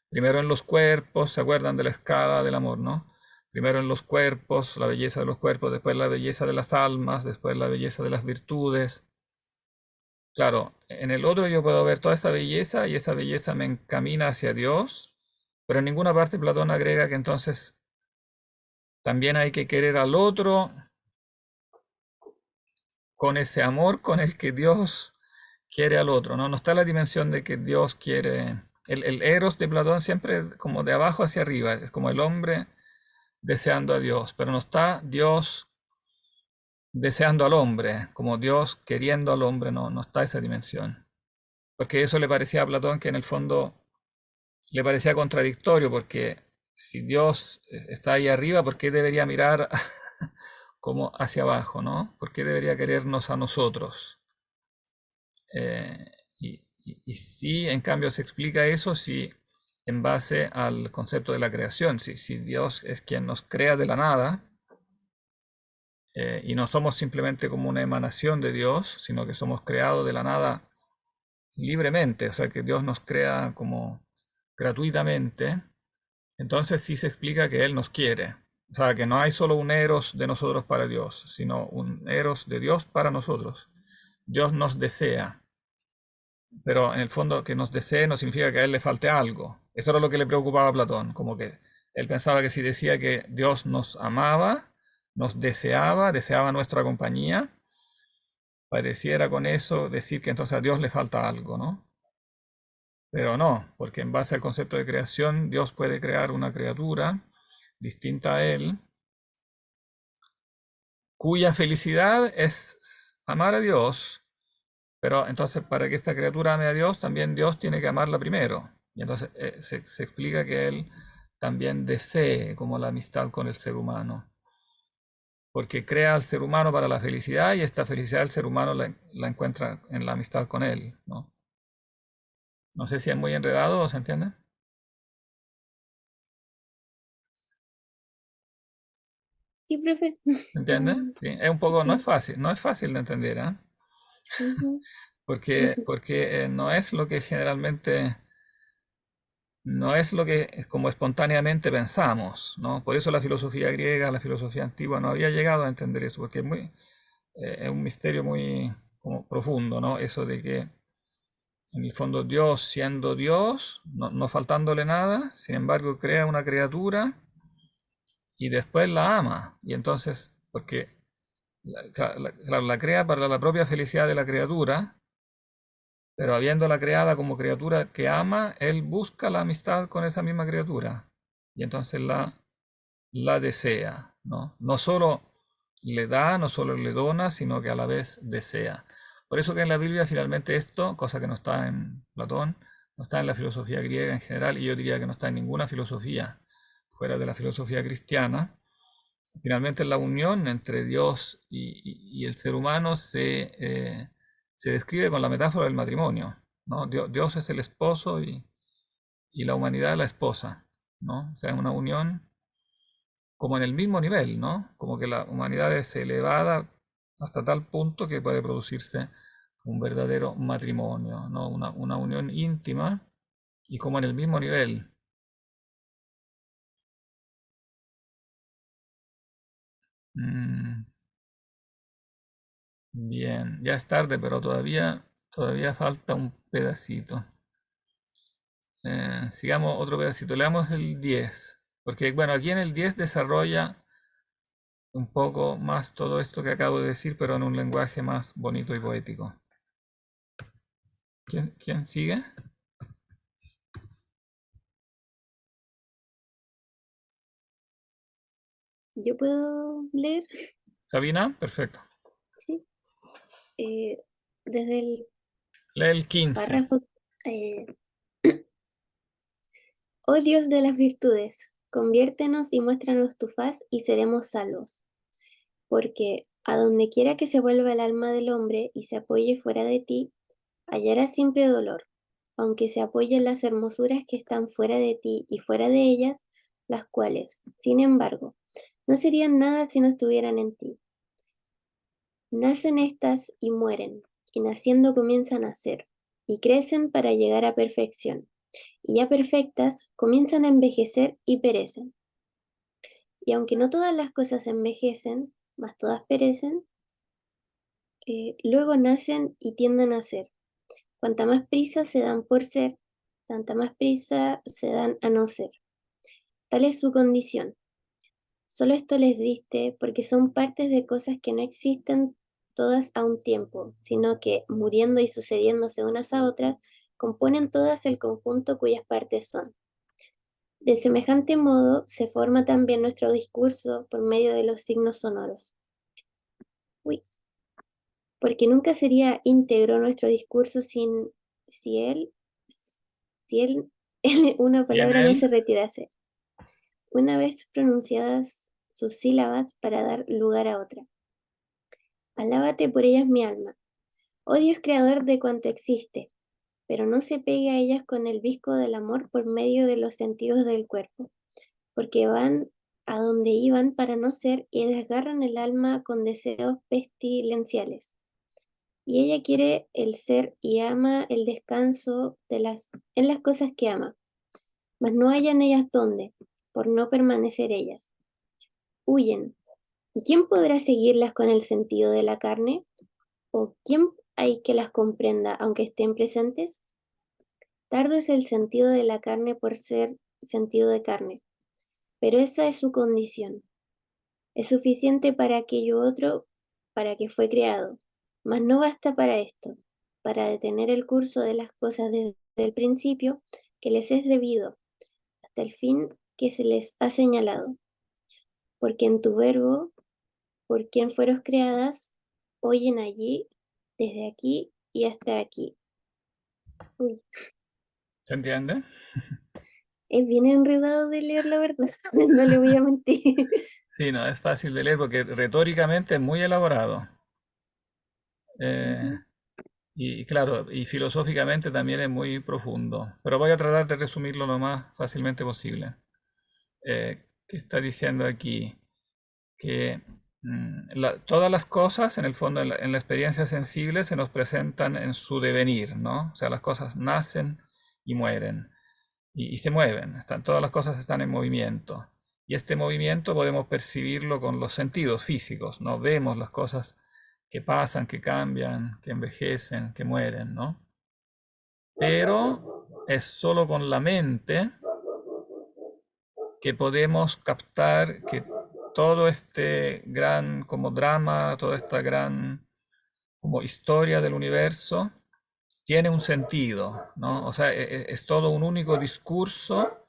primero en los cuerpos, ¿se acuerdan de la escala del amor, no? Primero en los cuerpos, la belleza de los cuerpos, después la belleza de las almas, después la belleza de las virtudes. Claro, en el otro yo puedo ver toda esa belleza y esa belleza me encamina hacia Dios, pero en ninguna parte Platón agrega que entonces también hay que querer al otro con ese amor con el que Dios quiere al otro, ¿no? No está la dimensión de que Dios quiere. El eros de Platón siempre como de abajo hacia arriba, es como el hombre deseando a Dios, pero no está Dios deseando al hombre, como Dios queriendo al hombre, no, no está esa dimensión. Porque eso le parecía a Platón que en el fondo le parecía contradictorio, porque si Dios está ahí arriba, ¿por qué debería mirar como hacia abajo, ¿no? ¿Por qué debería querernos a nosotros? Y sí, en cambio, se explica eso si en base al concepto de la creación, si Dios es quien nos crea de la nada, y no somos simplemente como una emanación de Dios, sino que somos creados de la nada libremente, o sea que Dios nos crea como gratuitamente, entonces sí se explica que Él nos quiere. O sea, que no hay solo un eros de nosotros para Dios, sino un eros de Dios para nosotros. Dios nos desea, pero en el fondo que nos desee no significa que a Él le falte algo. Eso era lo que le preocupaba a Platón, como que él pensaba que si decía que Dios nos amaba, nos deseaba, deseaba nuestra compañía, pareciera con eso decir que entonces a Dios le falta algo, ¿no? Pero no, porque en base al concepto de creación, Dios puede crear una criatura distinta a Él, cuya felicidad es amar a Dios, pero entonces para que esta criatura ame a Dios, también Dios tiene que amarla primero. Y entonces se explica que Él también desee como la amistad con el ser humano, porque crea al ser humano para la felicidad y esta felicidad del ser humano la encuentra en la amistad con Él, ¿no? No sé si es muy enredado o se entiende. Sí, profe. ¿Se entiende? Sí, es un poco, Sí. no es fácil de entender, ¿eh? Ujú. Porque no es lo que generalmente, no es lo que como espontáneamente pensamos, ¿no? Por eso la filosofía griega, la filosofía antigua no había llegado a entender eso, porque es un misterio muy como profundo, ¿no? Eso de que en el fondo Dios siendo Dios, no faltándole nada, sin embargo crea una criatura y después la ama. Y entonces, porque claro, la crea para la propia felicidad de la criatura, pero habiéndola creada como criatura que ama, él busca la amistad con esa misma criatura. Y entonces la desea, ¿no? No solo le da, no solo le dona, sino que a la vez desea. Por eso que en la Biblia finalmente esto, cosa que no está en Platón, no está en la filosofía griega en general, y yo diría que no está en ninguna filosofía fuera de la filosofía cristiana, finalmente la unión entre Dios y el ser humano se describe con la metáfora del matrimonio, ¿no? Dios es el esposo y la humanidad la esposa, ¿no? O sea, una unión como en el mismo nivel, ¿no? Como que la humanidad es elevada hasta tal punto que puede producirse un verdadero matrimonio, ¿no? Una unión íntima y como en el mismo nivel. Mm, bien, ya es tarde, pero todavía falta un pedacito. Sigamos otro pedacito, leamos el 10, porque bueno, aquí en el 10 desarrolla un poco más todo esto que acabo de decir, pero en un lenguaje más bonito y poético. ¿Quién sigue? Yo puedo leer, Sabina, perfecto. ¿sí? Desde el Lee el 15. párrafo. eh, Oh Dios de las virtudes, conviértenos y muéstranos tu faz y seremos salvos. Porque a donde quiera que se vuelva el alma del hombre y se apoye fuera de ti, hallará siempre dolor, aunque se apoye en las hermosuras que están fuera de ti y fuera de ellas, las cuales, sin embargo, no serían nada si no estuvieran en ti. Nacen estas y mueren, y naciendo comienzan a ser, y crecen para llegar a perfección, y ya perfectas comienzan a envejecer y perecen. Y aunque no todas las cosas envejecen, mas todas perecen, luego nacen y tienden a ser. Cuanta más prisa se dan por ser, tanta más prisa se dan a no ser. Tal es su condición. Solo esto les diste porque son partes de cosas que no existen todas a un tiempo, sino que, muriendo y sucediéndose unas a otras, componen todas el conjunto cuyas partes son. De semejante modo se forma también nuestro discurso por medio de los signos sonoros. Uy, porque nunca sería íntegro nuestro discurso si él, una ¿Y en palabra no él? se retirase, una vez pronunciadas sus sílabas para dar lugar a otra. Alábate por ellas mi alma, oh Dios creador de cuanto existe, pero no se pegue a ellas con el visco del amor por medio de los sentidos del cuerpo, porque van a donde iban para no ser y desgarran el alma con deseos pestilenciales. Y ella quiere el ser y ama el descanso en las cosas que ama, mas no hallan ellas dónde, por no permanecer ellas. Huyen. ¿Y quién podrá seguirlas con el sentido de la carne? ¿O quién hay que las comprenda aunque estén presentes? Tardo es el sentido de la carne por ser sentido de carne, pero esa es su condición. Es suficiente para aquello otro para que fue creado, mas no basta para esto, para detener el curso de las cosas desde el principio que les es debido, hasta el fin que se les ha señalado. Porque en tu verbo, por quien fueron creadas, oyen allí, desde aquí y hasta aquí. Uy, ¿Se entiende? es bien enredado de leer la verdad, no le voy a mentir. Sí, no, es fácil de leer porque retóricamente es muy elaborado. Eh, Ujú. y claro, y filosóficamente también es muy profundo. Pero voy a tratar de resumirlo lo más fácilmente posible. ¿Qué está diciendo aquí? Que todas las cosas, en el fondo, en la experiencia sensible, se nos presentan en su devenir, ¿no? O sea, las cosas nacen y mueren y se mueven. Todas las cosas están en movimiento. Y este movimiento podemos percibirlo con los sentidos físicos, ¿no? Vemos las cosas que pasan, que cambian, que envejecen, que mueren, ¿no? Pero es solo con la mente que podemos captar que todo este gran como drama, toda esta gran como historia del universo tiene un sentido, ¿no? O sea, es todo un único discurso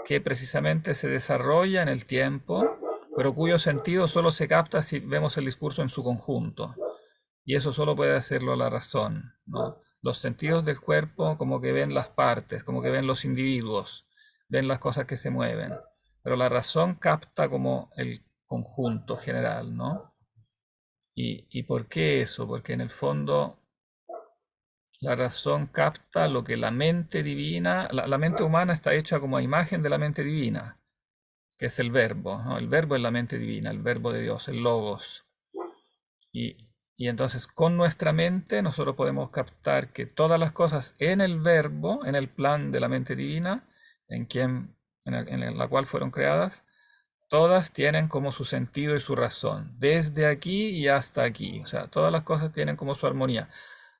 que precisamente se desarrolla en el tiempo, pero cuyo sentido solo se capta si vemos el discurso en su conjunto. Y eso solo puede hacerlo la razón, ¿no? Los sentidos del cuerpo como que ven las partes, como que ven los individuos, ven las cosas que se mueven, pero la razón capta como el conjunto general, ¿no? ¿Y por qué eso? Porque en el fondo la razón capta lo que la mente divina, la mente humana está hecha como a imagen de la mente divina, que es el verbo, ¿no? El verbo es la mente divina, el verbo de Dios, el logos. Y entonces con nuestra mente nosotros podemos captar que todas las cosas en el verbo, en el plan de la mente divina, en la cual fueron creadas, todas tienen como su sentido y su razón, desde aquí y hasta aquí. O sea, todas las cosas tienen como su armonía.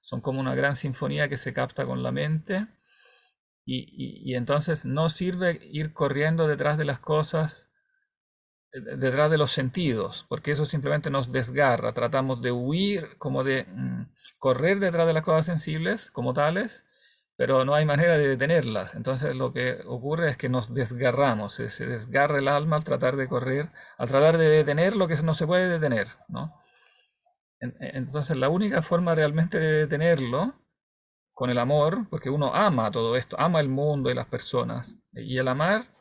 Son como una gran sinfonía que se capta con la mente y entonces no sirve ir corriendo detrás de las cosas, detrás de los sentidos, porque eso simplemente nos desgarra. Tratamos de huir, como de correr detrás de las cosas sensibles como tales pero no hay manera de detenerlas. Entonces lo que ocurre es que nos desgarramos, se desgarra el alma al tratar de correr, al tratar de detener lo que no se puede detener, ¿no? Entonces la única forma realmente de detenerlo con el amor, porque uno ama todo esto, ama el mundo y las personas, y el amar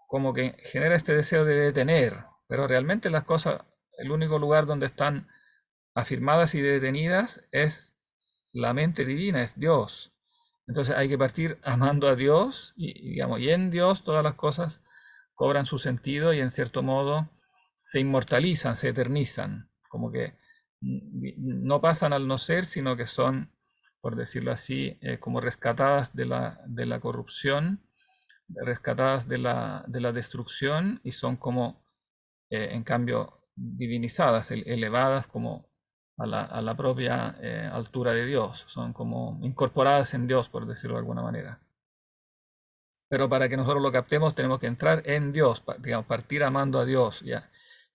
como que genera este deseo de detener, pero realmente las cosas, el único lugar donde están afirmadas y detenidas es la mente divina, es Dios. Entonces hay que partir amando a Dios digamos, y en Dios todas las cosas cobran su sentido y en cierto modo se inmortalizan, se eternizan, como que no pasan al no ser, sino que son, por decirlo así, como rescatadas de la corrupción, rescatadas de la destrucción y son como, en cambio, divinizadas, elevadas como a la propia altura de Dios, son como incorporadas en Dios, por decirlo de alguna manera. Pero para que nosotros lo captemos tenemos que entrar en Dios, digamos, partir amando a Dios y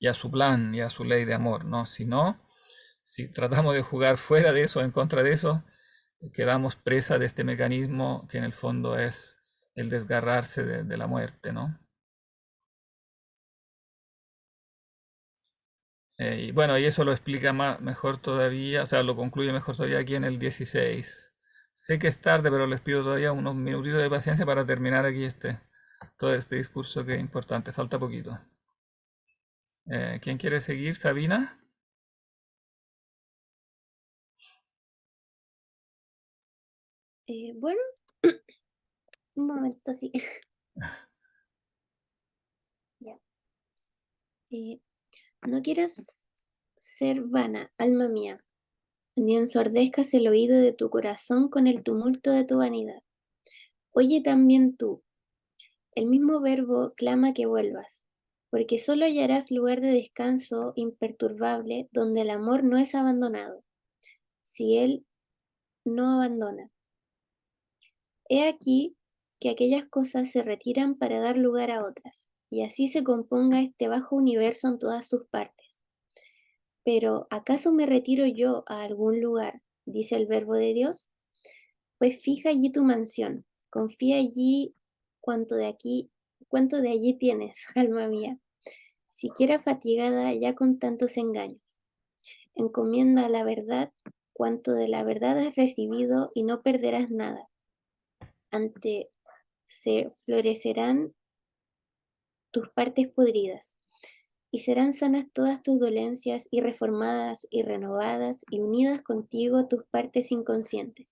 a su plan y a su ley de amor, ¿no? Si no, si tratamos de jugar fuera de eso, en contra de eso, quedamos presa de este mecanismo que en el fondo es el desgarrarse de la muerte, ¿no? Y bueno, y eso lo explica mejor todavía, o sea, lo concluye mejor todavía aquí en el 16. Sé que es tarde, pero les pido todavía unos minutitos de paciencia para terminar aquí todo este discurso que es importante, falta poquito. ¿Quién quiere seguir? ¿Sabina? Bueno, un momento, sí. Ya. No quieras ser vana, alma mía, ni ensordezcas el oído de tu corazón con el tumulto de tu vanidad. Oye también tú, el mismo verbo clama que vuelvas, porque solo hallarás lugar de descanso imperturbable donde el amor no es abandonado, si él no abandona. He aquí que aquellas cosas se retiran para dar lugar a otras, y así se componga este bajo universo en todas sus partes. Pero ¿acaso me retiro yo a algún lugar? Dice el verbo de Dios. Pues fija allí tu mansión, confía allí cuanto de aquí, cuánto de allí tienes, alma mía, siquiera fatigada ya con tantos engaños. Encomienda a la verdad cuanto de la verdad has recibido y no perderás nada. Ante se florecerán tus partes podridas, y serán sanas todas tus dolencias, y reformadas y renovadas, y unidas contigo tus partes inconsistentes,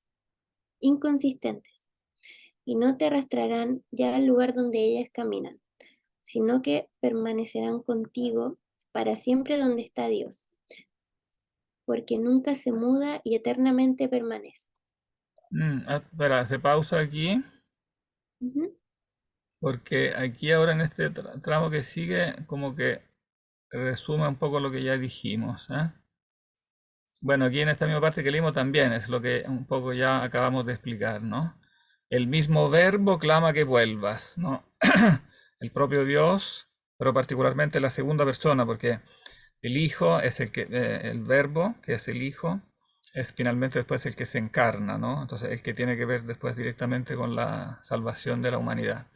y no te arrastrarán ya al lugar donde ellas caminan, sino que permanecerán contigo para siempre donde está Dios, porque nunca se muda y eternamente permanece. Espera, se pausa aquí, Ujú. porque aquí ahora en este tramo que sigue, como que resume un poco lo que ya dijimos, ¿eh? Bueno, aquí en esta misma parte que leímos también es lo que un poco ya acabamos de explicar, ¿no? El mismo verbo clama que vuelvas, ¿no? El propio Dios, pero particularmente la segunda persona, porque el Hijo es el verbo, que es el Hijo, es finalmente después el que se encarna, ¿no? Entonces el que tiene que ver después directamente con la salvación de la humanidad.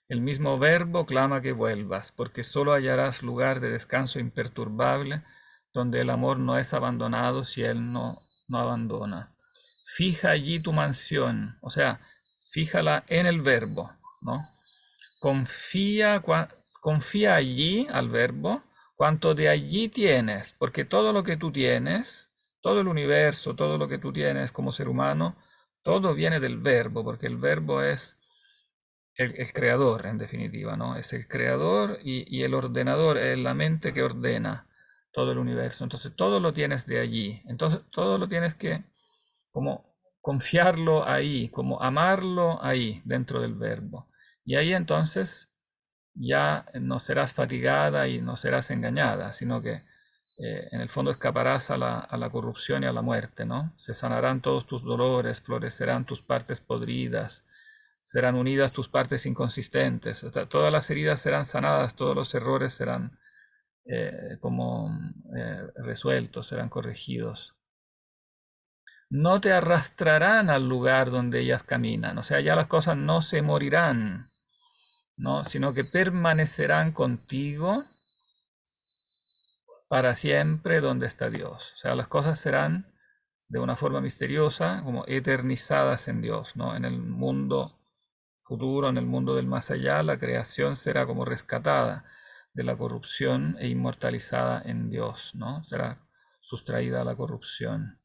El mismo verbo clama que vuelvas, porque solo hallarás lugar de descanso imperturbable, donde el amor no es abandonado si él no abandona. Fija allí tu mansión, o sea, fíjala en el verbo, ¿no? Confía, confía allí al verbo cuanto de allí tienes, porque todo lo que tú tienes, todo el universo, todo lo que tú tienes como ser humano, todo viene del verbo, porque el verbo es el creador, en definitiva, ¿no? Es el creador y el ordenador, es la mente que ordena todo el universo. Entonces, todo lo tienes de allí. Entonces, todo lo tienes que como confiarlo ahí, como amarlo ahí, dentro del verbo. Y ahí entonces ya no serás fatigada y no serás engañada, sino que en el fondo escaparás a la corrupción y a la muerte, ¿no? Se sanarán todos tus dolores, florecerán tus partes podridas, serán unidas tus partes inconsistentes, todas las heridas serán sanadas, todos los errores serán resueltos, serán corregidos. no te arrastrarán al lugar donde ellas caminan. O sea, ya las cosas no se morirán, ¿no? Sino que permanecerán contigo para siempre donde está Dios. O sea, las cosas serán de una forma misteriosa, como eternizadas en Dios, ¿no? En el mundo futuro, en el mundo del más allá, la creación será como rescatada de la corrupción e inmortalizada en Dios, ¿no? Será sustraída a la corrupción.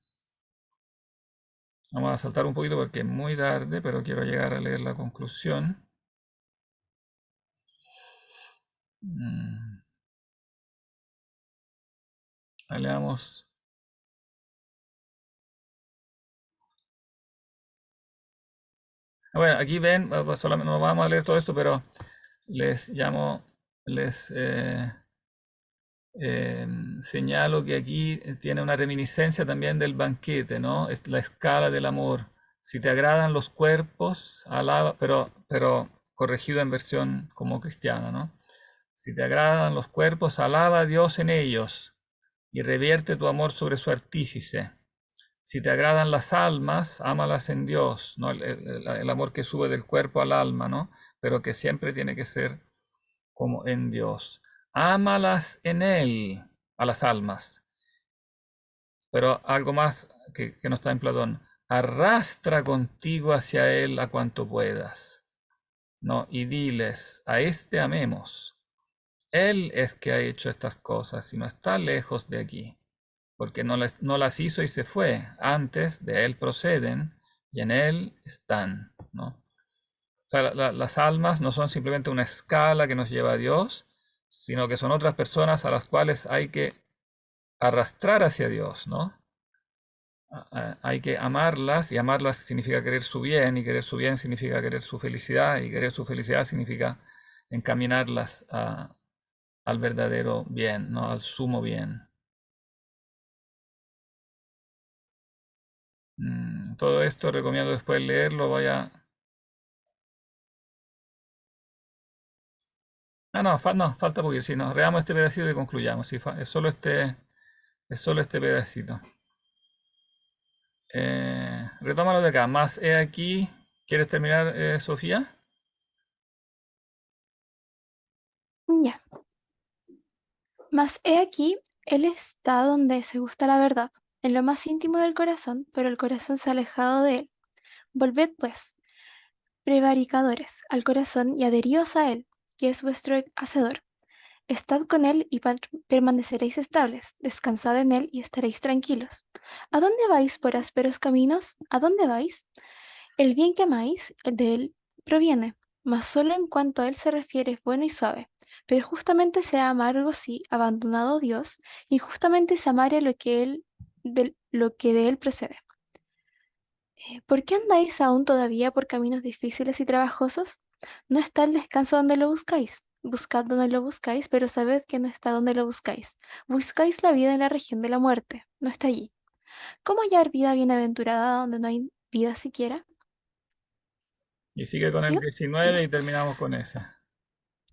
Vamos a saltar un poquito porque es muy tarde, pero quiero llegar a leer la conclusión. Leamos. Bueno, aquí ven, pues solamente no vamos a leer todo esto, pero les llamo, les señalo que aquí tiene una reminiscencia también del banquete, ¿no? Es la escala del amor. Si te agradan los cuerpos, alaba, pero corregido en versión como cristiana, ¿no? Si te agradan los cuerpos, alaba a Dios en ellos y revierte tu amor sobre su artífice. Si te agradan las almas, ámalas en Dios, ¿no? El amor que sube del cuerpo al alma, ¿no? Pero que siempre tiene que ser como en Dios. Ámalas en Él, a las almas. Pero algo más que no está en Platón. Arrastra contigo hacia Él a cuanto puedas, ¿no? Y diles, a este amemos. Él es que ha hecho estas cosas y no está lejos de aquí, porque no las hizo y se fue. Antes de Él proceden y en Él están, ¿no? O sea, las almas no son simplemente una escala que nos lleva a Dios, sino que son otras personas a las cuales hay que arrastrar hacia Dios, ¿no? Hay que amarlas, y amarlas significa querer su bien, y querer su bien significa querer su felicidad, y querer su felicidad significa encaminarlas al verdadero bien, ¿no? Al sumo bien. Todo esto recomiendo después leerlo. No, falta porque si nos reamos este pedacito y concluyamos. Sí, es solo este pedacito. Retómalo de acá. Más he aquí. ¿Quieres terminar, Sofía? Ya. Mas he aquí, Él está donde se gusta la verdad, en lo más íntimo del corazón, pero el corazón se ha alejado de Él. Volved pues, prevaricadores, al corazón y adheríos a Él, que es vuestro hacedor. Estad con Él y permaneceréis estables, descansad en Él y estaréis tranquilos. ¿A dónde vais por ásperos caminos? ¿A dónde vais? El bien que amáis, de Él proviene, mas solo en cuanto a Él se refiere es bueno y suave. Pero justamente será amargo si, abandonado Dios, injustamente se amare lo que de Él procede. ¿Por qué andáis aún todavía por caminos difíciles y trabajosos? No está el descanso donde lo buscáis. Buscad donde lo buscáis, pero sabed que no está donde lo buscáis. Buscáis la vida en la región de la muerte, no está allí. ¿Cómo hallar vida bienaventurada donde no hay vida siquiera? Y sigue con el ¿Sigo? 19 y terminamos con ese.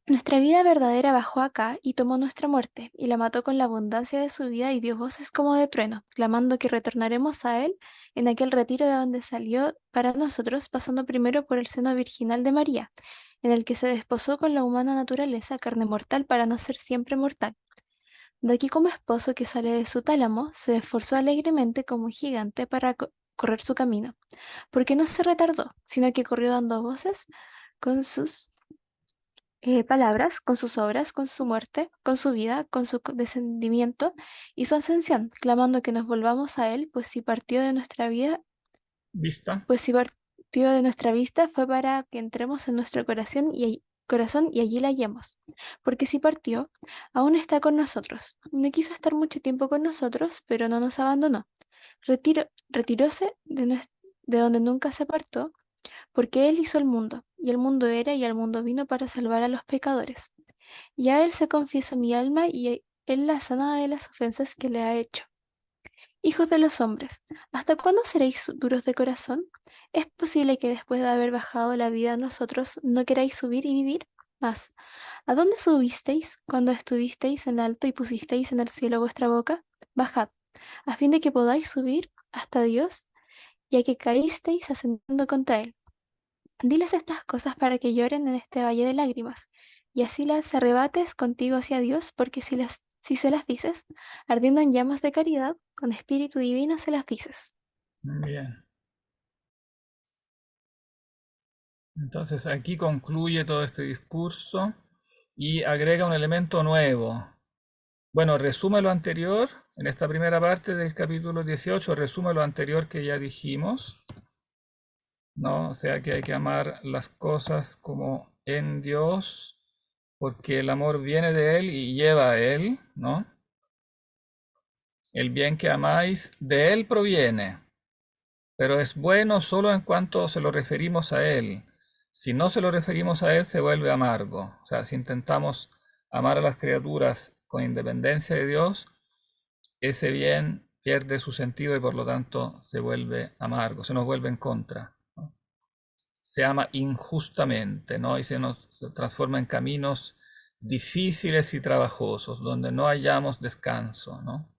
Nuestra vida verdadera bajó acá y tomó nuestra muerte, y la mató con la abundancia de su vida y dio voces como de trueno, clamando que retornaremos a él en aquel retiro de donde salió para nosotros, pasando primero por el seno virginal de María, en el que se desposó con la humana naturaleza, carne mortal para no ser siempre mortal. De aquí como esposo que sale de su tálamo, se esforzó alegremente como un gigante para correr su camino, porque no se retardó, sino que corrió dando voces con sus palabras, con sus obras, con su muerte, con su vida, con su descendimiento y su ascensión, clamando que nos volvamos a Él, pues si partió de nuestra vida, ¿Vista? pues si partió de nuestra vista fue para que entremos en nuestro corazón y allí la hallemos. Porque si partió, aún está con nosotros. No quiso estar mucho tiempo con nosotros, pero no nos abandonó. Retiróse de donde nunca se apartó porque Él hizo el mundo, y el mundo era y al mundo vino para salvar a los pecadores. Y a Él se confiesa mi alma, y Él la sana de las ofensas que le ha hecho. Hijos de los hombres, ¿hasta cuándo seréis duros de corazón? ¿Es posible que después de haber bajado la vida a nosotros no queráis subir y vivir? Mas, ¿a dónde subisteis cuando estuvisteis en alto y pusisteis en el cielo vuestra boca? Bajad, a fin de que podáis subir hasta Dios, ya que caísteis ascendiendo contra él. Diles estas cosas para que lloren en este valle de lágrimas, y así las arrebates contigo hacia Dios, porque si se las dices, ardiendo en llamas de caridad, con espíritu divino se las dices. Bien. Entonces aquí concluye todo este discurso y agrega un elemento nuevo. Bueno, resume lo anterior, en esta primera parte del capítulo 18, resume lo anterior que ya dijimos, ¿no? O sea que hay que amar las cosas como en Dios, porque el amor viene de Él y lleva a Él, ¿no? El bien que amáis de Él proviene, pero es bueno solo en cuanto se lo referimos a Él. Si no se lo referimos a Él, se vuelve amargo. O sea, si intentamos amar a las criaturas con independencia de Dios, ese bien pierde su sentido y por lo tanto se vuelve amargo, se nos vuelve en contra, ¿no? Se ama injustamente, ¿no? Y se transforma en caminos difíciles y trabajosos, donde no hallamos descanso, ¿no?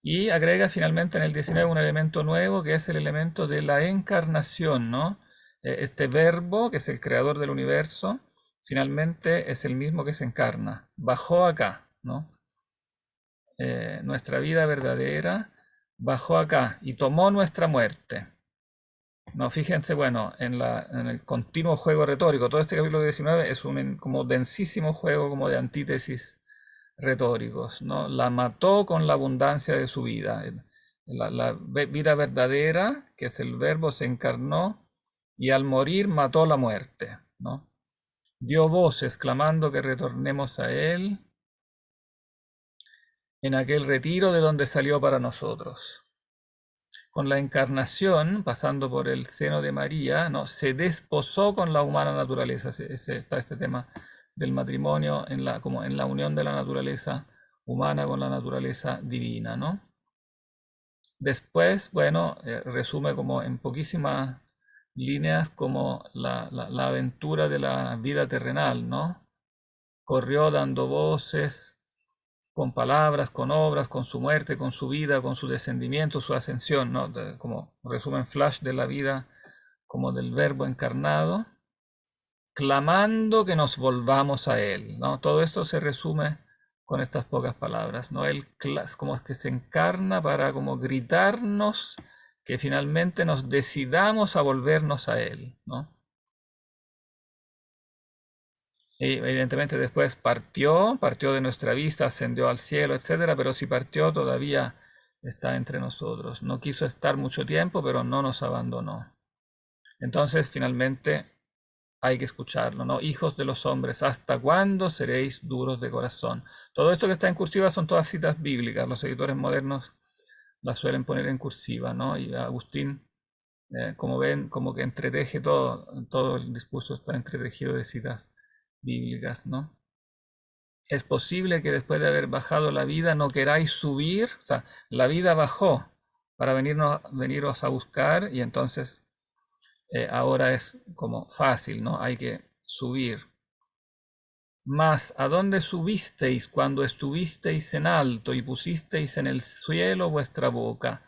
Y agrega finalmente en el 19 un elemento nuevo, que es el elemento de la encarnación, ¿no? Este verbo, que es el creador del universo, finalmente es el mismo que se encarna. Bajó acá, ¿no? Nuestra vida verdadera bajó acá y tomó nuestra muerte. No, fíjense, bueno, en el continuo juego retórico, todo este capítulo 19 es un como densísimo juego como de antítesis retóricos, ¿no? La mató con la abundancia de su vida. La vida verdadera, que es el verbo, se encarnó y al morir mató la muerte, ¿no? Dio voces clamando que retornemos a Él en aquel retiro de donde salió para nosotros. Con la encarnación, pasando por el seno de María, ¿no? Se desposó con la humana naturaleza. Está este tema del matrimonio como en la unión de la naturaleza humana con la naturaleza divina, ¿no? Después, bueno, resume como en poquísimas líneas como la aventura de la vida terrenal, ¿no? Corrió dando voces, con palabras, con obras, con su muerte, con su vida, con su descendimiento, su ascensión, ¿no? Como resumen flash de la vida, como del verbo encarnado, clamando que nos volvamos a Él, ¿no? Todo esto se resume con estas pocas palabras, ¿no? Él como que se encarna para como gritarnos que finalmente nos decidamos a volvernos a Él, ¿no? Y evidentemente después partió de nuestra vista, ascendió al cielo, etcétera, pero si partió todavía está entre nosotros. No quiso estar mucho tiempo, pero no nos abandonó. Entonces, finalmente, hay que escucharlo, ¿no? Hijos de los hombres, ¿hasta cuándo seréis duros de corazón? Todo esto que está en cursiva son todas citas bíblicas. Los editores modernos las suelen poner en cursiva, ¿no? Y Agustín, como ven, como que entreteje todo el discurso está entretejido de citas bíblicas, ¿no? Es posible que después de haber bajado la vida no queráis subir, o sea, la vida bajó para veniros a buscar y entonces ahora es como fácil, ¿no? Hay que subir. Mas, ¿a dónde subisteis cuando estuvisteis en alto y pusisteis en el cielo vuestra boca?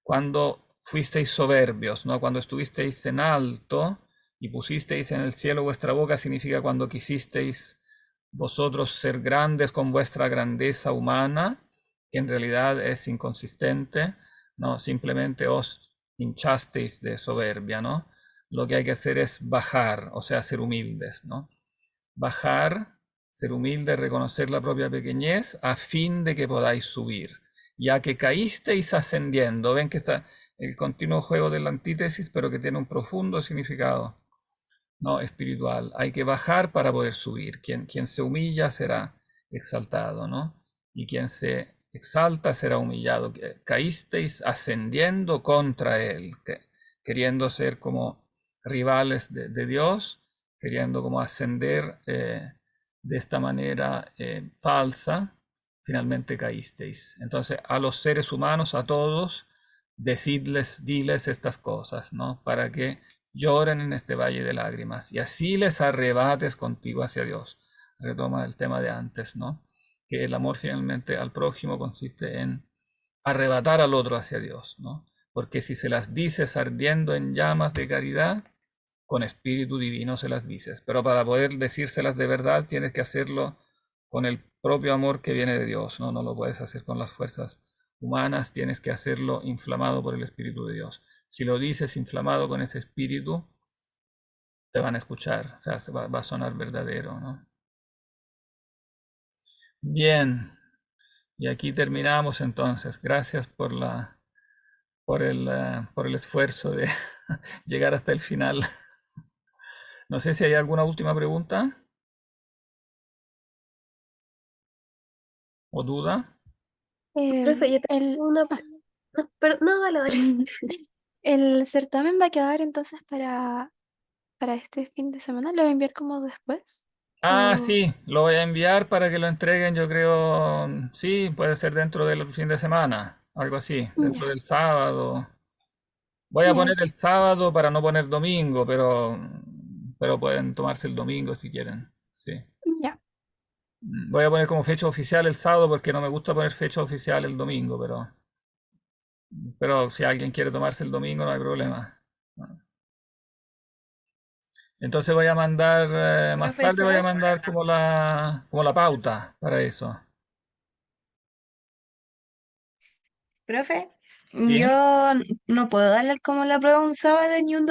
Cuando fuisteis soberbios, ¿no? Cuando estuvisteis en alto y pusisteis en el cielo vuestra boca significa cuando quisisteis vosotros ser grandes con vuestra grandeza humana, que en realidad es inconsistente, ¿no? Simplemente os hinchasteis de soberbia, ¿no? Lo que hay que hacer es bajar, o sea, ser humildes, ¿no? Bajar, ser humilde, reconocer la propia pequeñez, a fin de que podáis subir. Ya que caísteis ascendiendo, ven que está el continuo juego de la antítesis, pero que tiene un profundo significado, ¿no? Espiritual. Hay que bajar para poder subir. Quien se humilla será exaltado, ¿no? Y quien se exalta será humillado. Caísteis ascendiendo contra él, queriendo ser como rivales de Dios, queriendo como ascender de esta manera falsa, finalmente caísteis. Entonces, a los seres humanos, a todos, diles estas cosas, ¿no? Para que lloren en este valle de lágrimas y así les arrebates contigo hacia Dios. Retoma el tema de antes, ¿no? Que el amor finalmente al prójimo consiste en arrebatar al otro hacia Dios, ¿no? porque si se las dices ardiendo en llamas de caridad, con espíritu divino se las dices. Pero para poder decírselas de verdad, tienes que hacerlo con el propio amor que viene de Dios, ¿no? No lo puedes hacer con las fuerzas humanas, tienes que hacerlo inflamado por el Espíritu de Dios. Si lo dices inflamado con ese espíritu, te van a escuchar, o sea, va a sonar verdadero, ¿no? Bien, y aquí terminamos entonces. Gracias por el esfuerzo de llegar hasta el final. No sé si hay alguna última pregunta o duda. Profe, yo El, tengo una... No, pero, no, dale, dale. el certamen va a quedar entonces para este fin de semana. ¿Lo voy a enviar como después? Ah, O sí, lo voy a enviar para que lo entreguen, yo creo, sí, puede ser dentro del fin de semana, algo así, dentro ya, del sábado. Voy a ya, poner ok. el sábado para no poner domingo, pero pueden tomarse el domingo si quieren. Sí. Ya, Voy a poner como fecha oficial el sábado porque no me gusta poner fecha oficial el domingo, pero si alguien quiere tomarse el domingo no hay problema. Entonces voy a mandar, más tarde voy a Profesor, mandar como la pauta para eso. Profe, ¿Sí? yo no puedo darle como la prueba un sábado ni un